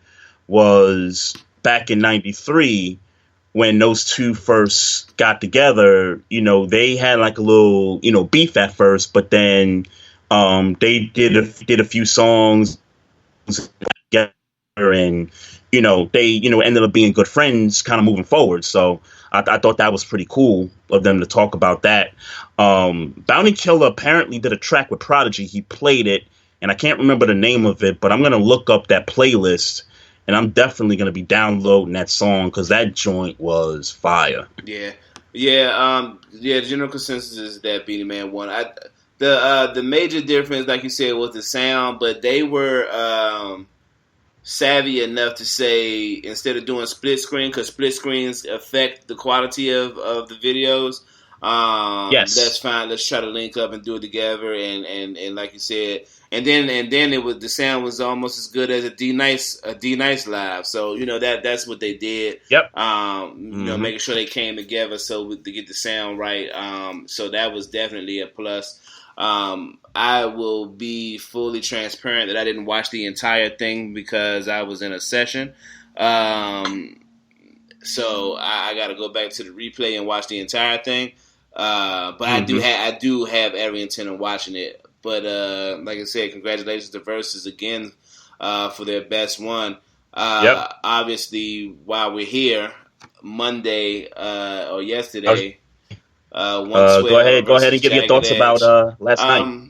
was back in '93 when those two first got together. They had like a little beef at first, but then they did a few songs together, and they ended up being good friends, kind of moving forward. So I thought that was pretty cool of them to talk about that. Bounty Killer apparently did a track with Prodigy. He played it, and I can't remember the name of it, but I'm going to look up that playlist, and I'm definitely going to be downloading that song because that joint was fire. Yeah. The general consensus is that Beanie Man won. The major difference, like you said, was the sound, but they were savvy enough to say, instead of doing split screen, because split screens affect the quality of the videos, yes, that's fine. Let's try to link up and do it together. And like you said, and then the sound was almost as good as a D Nice live. So that's what they did. Yep. Making sure they came together to get the sound right. So that was definitely a plus. I will be fully transparent that I didn't watch the entire thing because I was in a session. So I got to go back to the replay and watch the entire thing. But I do have every intent of watching it. But like I said, congratulations to Versus again for their best one. Obviously, while we're here, Monday or yesterday. Go ahead and give your thoughts about last night.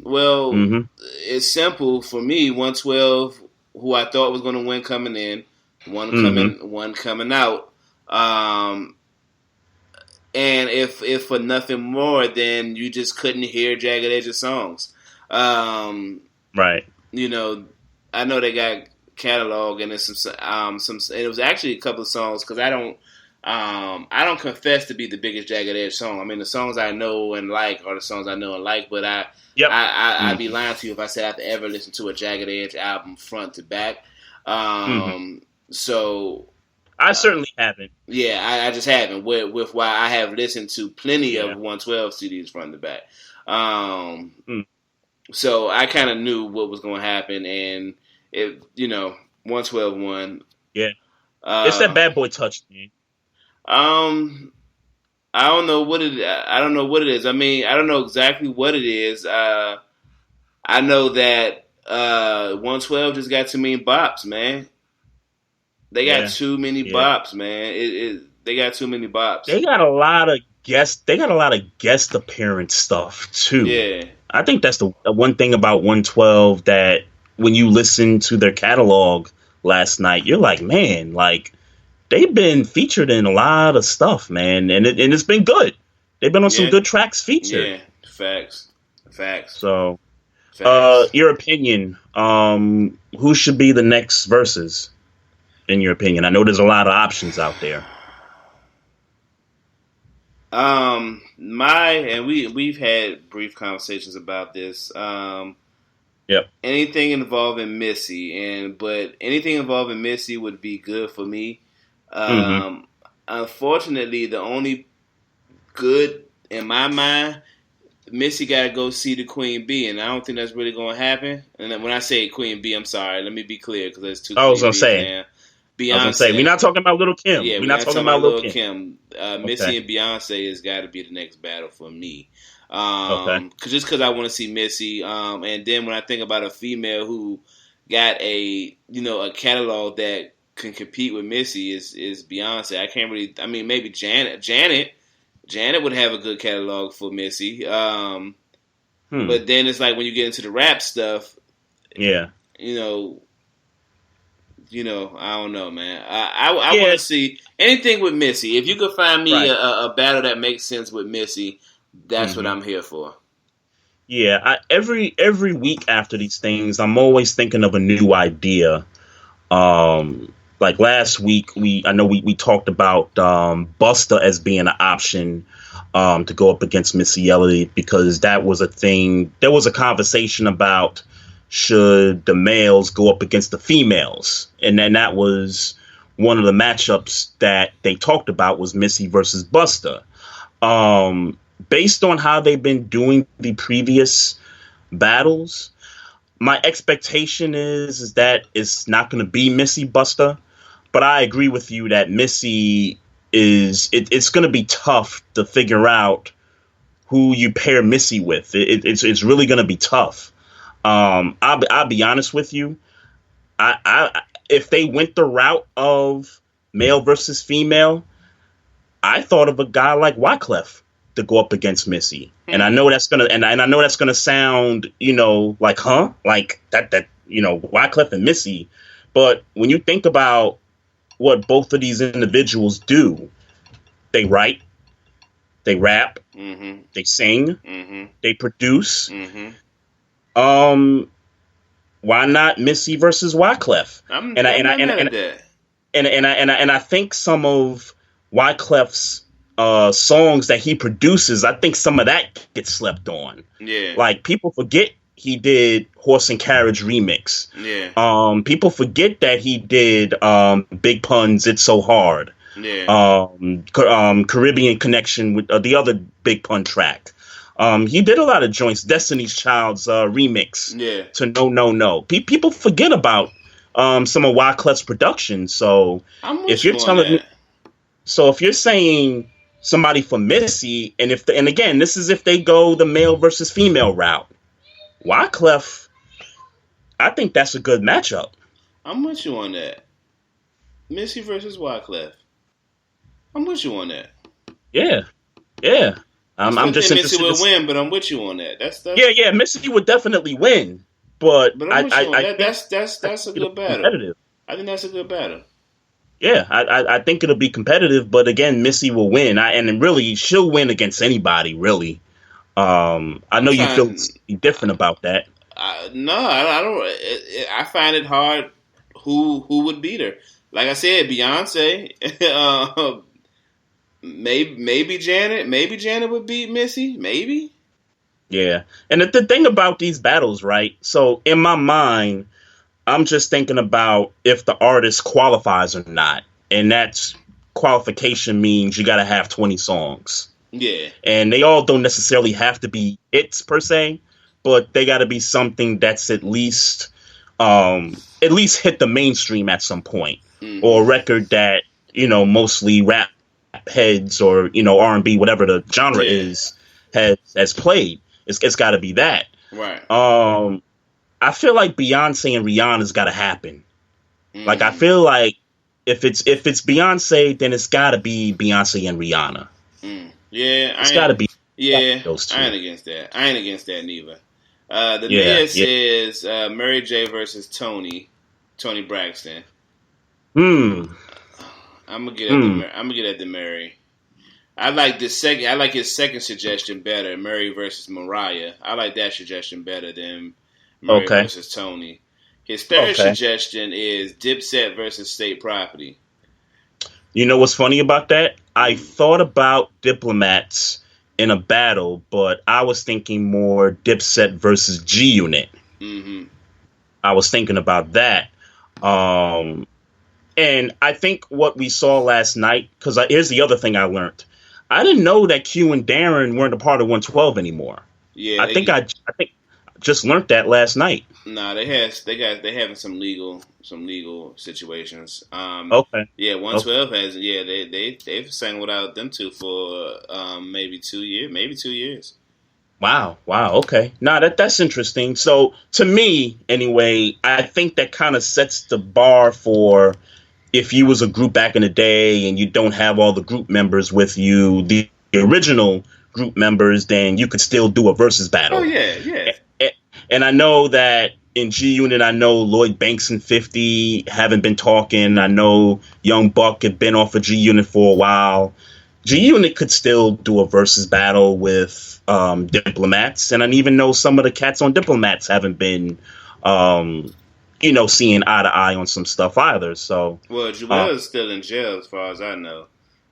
It's simple for me. 112, who I thought was going to win coming in, one coming out. And if for nothing more, then you just couldn't hear Jagged Edge's songs. Right. I know they got catalog and there's some. It was actually a couple of songs because I don't confess to be the biggest Jagged Edge song. I mean, the songs I know and like are the songs I know and like, but I'd be lying to you if I said I've ever listened to a Jagged Edge album front to back. So I certainly haven't. Yeah, I just haven't. With why I have listened to plenty of 112 CDs front to back. So I kind of knew what was going to happen, and 112 won. Yeah, it's that bad boy touch, man. I don't know what it. I don't know what it is. I mean, I don't know exactly what it is. I know that 112 just got too many bops, man. They got too many bops, man. They got too many bops. They got a lot of guest appearance stuff too. Yeah, I think that's the one thing about 112 that when you listen to their catalog last night, you're like, man, like. They've been featured in a lot of stuff, man, and it's been good. They've been on some good tracks featured. Yeah, facts. So, your opinion, who should be the next Versus, in your opinion? I know there's a lot of options out there. We've had brief conversations about this. Yep. Anything involving Missy, but anything involving Missy would be good for me. Unfortunately, the only good in my mind, Missy got to go see the Queen Bee, and I don't think that's really going to happen. And when I say Queen Bee, I'm sorry. Let me be clear because there's two. I was going to say, we're not talking about Little Kim. Yeah, we're not talking about Little Kim. Missy and Beyonce has got to be the next battle for me. Because I want to see Missy. And then when I think about a female who got a catalog that can compete with Missy is Beyonce. I can't really. I mean, maybe Janet would have a good catalog for Missy. But then it's like when you get into the rap stuff. Yeah. I don't know, man. I want to see anything with Missy. If you could find me a battle that makes sense with Missy, that's what I'm here for. Yeah, every week after these things, I'm always thinking of a new idea. Like last week, I know we talked about Buster as being an option to go up against Missy Elliott because that was a thing. There was a conversation about should the males go up against the females, and then that was one of the matchups that they talked about was Missy versus Buster. Based on how they've been doing the previous battles, my expectation is that it's not going to be Missy Buster, but I agree with you that Missy it's going to be tough to figure out who you pair Missy with. It's really going to be tough. I'll be honest with you. I if they went the route of male versus female, I thought of a guy like Wyclef to go up against Missy. And I know that's gonna and I know that's gonna sound, like like that Wyclef and Missy. But when you think about what both of these individuals do, they write, they rap, they sing, they produce. Why not Missy versus Wyclef? And I think some of Wyclef's songs that he produces, I think some of that gets slept on. Yeah. Like people forget he did Horse and Carriage remix. Yeah. People forget that he did Big Pun's It's So Hard. Yeah. Caribbean Connection with the other Big Pun track. He did a lot of joints. Destiny's Child's remix to No No No. People forget about some of Wyclef's production. So if you're telling me, so if you're saying somebody for Missy, and again, this is if they go the male versus female route, Wyclef, I think that's a good matchup. I'm with you on that. Missy versus Wyclef. I'm with you on that. Yeah. I'm just Missy would win, but I'm with you on that. That's yeah. Missy would definitely win, but I'm with you on that. That's a good battle. I think that's a good battle. Yeah, I think it'll be competitive, but again, Missy will win. And really, she'll win against anybody, really. I know you feel different about that. No, I don't. I find it hard who would beat her. Like I said, Beyonce. Maybe Janet. Maybe Janet would beat Missy. Maybe. Yeah, and the thing about these battles, right? So in my mind, I'm just thinking about if the artist qualifies or not. And that's qualification means you got to have 20 songs. Yeah. And they all don't necessarily have to be hits per se, but they got to be something that's at least hit the mainstream at some point. Or a record that, mostly rap heads or, R&B, whatever the genre is, has played. It's got to be that. Right. I feel like Beyonce and Rihanna's got to happen. Like I feel like if it's Beyonce, then it's got to be Beyonce and Rihanna. Yeah, it's got to be. Yeah, those two. I ain't against that neither. The next is Mary J versus Tony Braxton. I'm gonna get at the Mary. I like his second suggestion better. Mary versus Mariah. I like that suggestion better than Mary versus Tony. His third suggestion is Dipset versus State Property. You know what's funny about that? I thought about Diplomats in a battle, but I was thinking more Dipset versus G Unit. I was thinking about that. And I think what we saw last night, because here's the other thing I learned. I didn't know that Q and Darren weren't a part of 112 anymore. Yeah, I think I just learned that last night. Nah, they having some legal situations. Yeah, 112 has. Yeah, they've sang without them two for maybe 2 years. Wow. Okay. Nah, that's interesting. So to me, anyway, I think that kind of sets the bar for if you was a group back in the day and you don't have all the group members with you, the original group members, then you could still do a versus battle. Oh yeah. And I know that in G Unit, I know Lloyd Banks and 50 haven't been talking. I know Young Buck had been off of G Unit for a while. G Unit could still do a versus battle with Diplomats, and I even know some of the cats on Diplomats haven't been, seeing eye to eye on some stuff either. So, well, Joel is still in jail, as far as I know.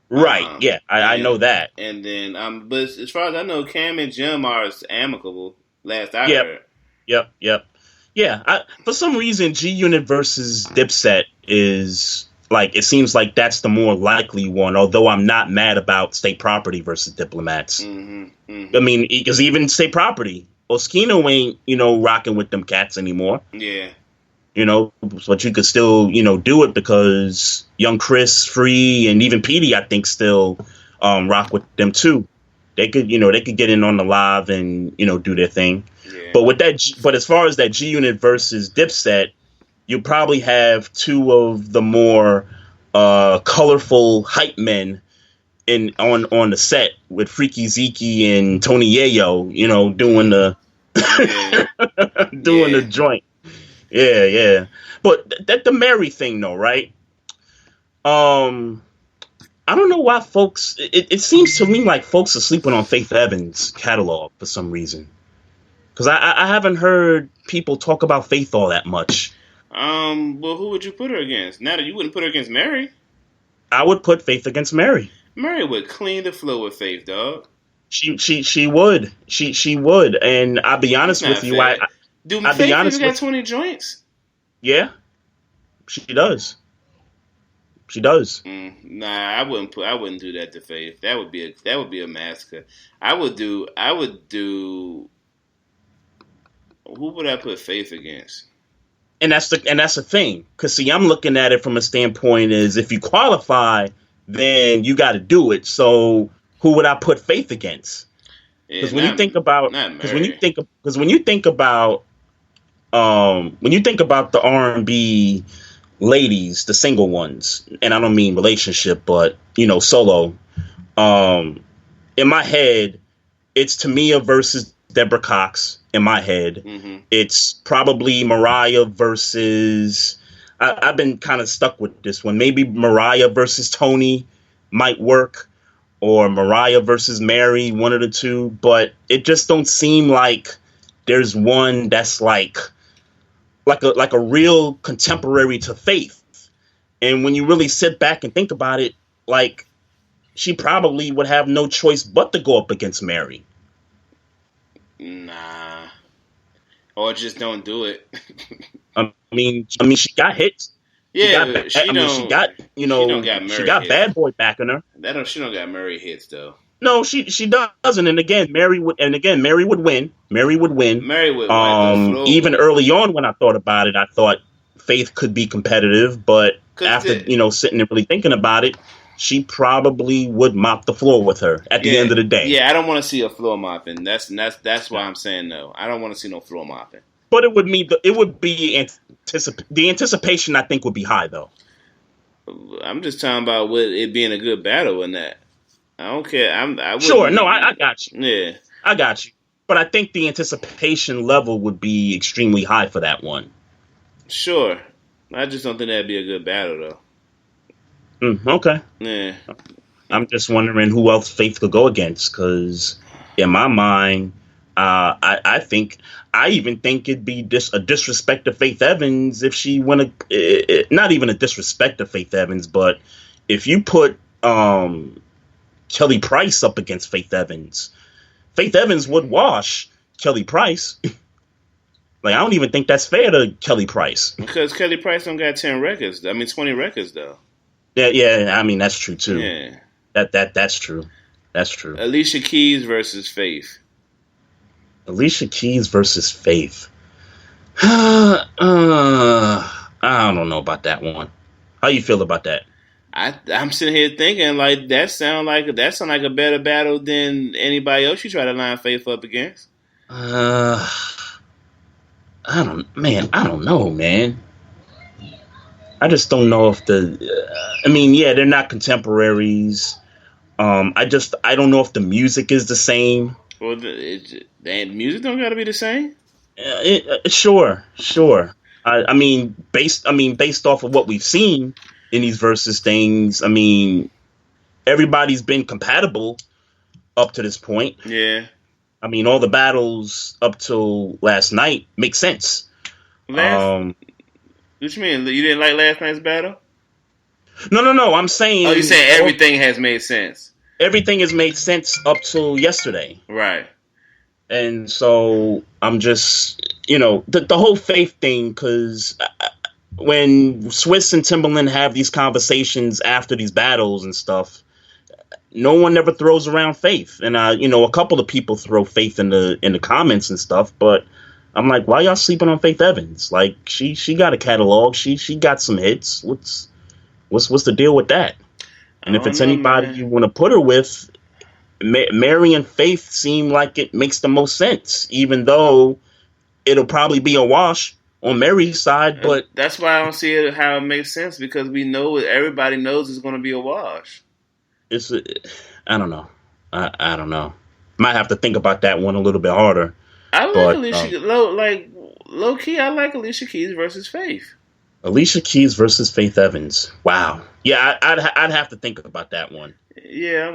Right? Yeah, I know that. And then, but as far as I know, Cam and Jim are amicable. Last I heard. Yep. Yeah. For some reason, G Unit versus Dipset is. Like, it seems like that's the more likely one, although I'm not mad about State Property versus Diplomats. I mean, because even State Property, Oskino ain't, rocking with them cats anymore. Yeah. But you could still, do it because Young Chris, Free, and even Petey, I think, still rock with them too. They could, they could get in on the live and, do their thing. Yeah. But as far as that G Unit versus Dipset, you probably have two of the more colorful hype men on the set with Freaky Zeke and Tony Yayo, doing the the joint. Yeah. But that the Mary thing though, right? I don't know why folks. It seems to me like folks are sleeping on Faith Evans' catalog for some reason, because I haven't heard people talk about Faith all that much. Well, who would you put her against? Now that you wouldn't put her against Mary. I would put Faith against Mary. Mary would clean the floor with Faith, dog. She would. She would. And I'll be honest with you. I'll be honest with 20 joints? Yeah. She does. Nah, I wouldn't do that to Faith. That would be a massacre. I would do who would I put Faith against? And that's the thing. Because, see, I'm looking at it from a standpoint is if you qualify, then you got to do it. So who would I put Faith against? Because when you think about the R&B ladies, the single ones, and I don't mean relationship, but solo. In my head, it's Tamia versus Deborah Cox. In my head, It's probably Mariah versus. I've been kind of stuck with this one. Maybe Mariah versus Tony might work, or Mariah versus Mary, one of the two. But it just don't seem like there's one that's like a real contemporary to Faith. And when you really sit back and think about it, like she probably would have no choice but to go up against Mary. Nah. Or just don't do it. I mean, she got hits. Yeah, she got Bad Boy backing her. She don't got Murray hits though. No, she doesn't. And again, Mary would win. Mary would even early on when I thought about it, I thought Faith could be competitive, but after sitting and really thinking about it, she probably would mop the floor with her at the end of the day. Yeah, I don't want to see a floor mopping. That's why I'm saying no. I don't want to see no floor mopping. But it would be the anticipation. I think would be high though. I'm just talking about it being a good battle and that. I don't care. I got you. Yeah, I got you. But I think the anticipation level would be extremely high for that one. Sure, I just don't think that'd be a good battle though. Okay. Yeah. I'm just wondering who else Faith could go against, because in my mind, I even think it'd be a disrespect to Faith Evans if she went not even a disrespect to Faith Evans, but if you put Kelly Price up against Faith Evans would wash Kelly Price. Like, I don't even think that's fair to Kelly Price. Because Kelly Price don't got 20 records though. Yeah, I mean, that's true, too. Yeah. That's true. That's true. Alicia Keys versus Faith. Alicia Keys versus Faith. I don't know about that one. How you feel about that? I'm sitting here thinking, like, that sound like a better battle than anybody else you try to line Faith up against. I don't know, man. I just don't know if they're not contemporaries. I don't know if the music is the same. Well, the music don't got to be the same. Sure. I mean, based off of what we've seen in these versus things, I mean, everybody's been compatible up to this point. Yeah. I mean, all the battles up till last night make sense. What you mean? You didn't like last night's battle? No. I'm saying. Oh, you're saying everything has made sense. Everything has made sense up till yesterday. Right. And so I'm just, the whole faith thing, because when Swiss and Timberland have these conversations after these battles and stuff, no one ever throws around faith. And, a couple of people throw faith in the comments and stuff, but I'm like, why y'all sleeping on Faith Evans? Like, she got a catalog. She got some hits. What's the deal with that? And if it's anybody you want to put her with, Mary and Faith seem like it makes the most sense, even though it'll probably be a wash on Mary's side. But that's why I don't see it how it makes sense, because everybody knows it's going to be a wash. I don't know. I don't know. Might have to think about that one a little bit harder. I like Alicia. Low key, I like Alicia Keys versus Faith. Alicia Keys versus Faith Evans. Wow. Yeah, I'd have to think about that one. Yeah,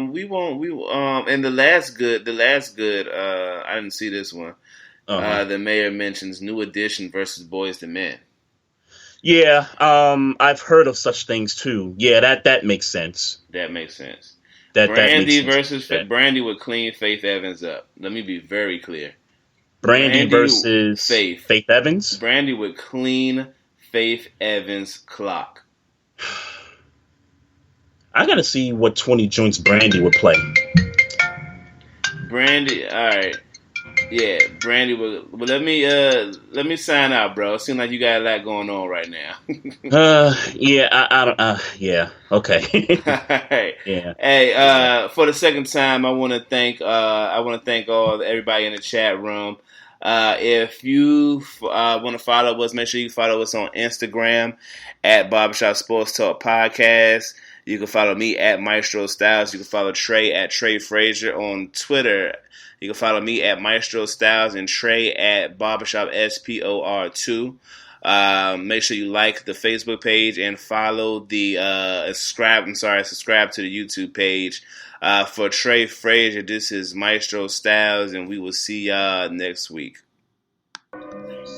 we won't. And the last good. I didn't see this one. The mayor mentions New Edition versus Boys to Men. Yeah, I've heard of such things too. Yeah, that makes sense. That makes sense. Brandy versus Brandy would clean Faith Evans up. Let me be very clear. Brandy versus Faith Evans. Brandy would clean Faith Evans' clock. I gotta see what 20 joints Brandy would play. Brandy, all right, yeah, Brandy would. Well, let me sign out, bro. It seems like you got a lot going on right now. Yeah, I don't. Yeah, okay. Right. Yeah. Hey, for the second time, I want to thank everybody in the chat room. If you want to follow us, make sure you follow us on Instagram at Barbershop Sports Talk Podcast. You can follow me at Maestro Styles. You can follow Trey at Trey Frazier on Twitter. You can follow me at Maestro Styles and Trey at Barbershop SPOR2. Make sure you like the Facebook page and follow the subscribe to the YouTube page. For Trey Frazier, this is Maestro Styles, and we will see y'all next week. Peace.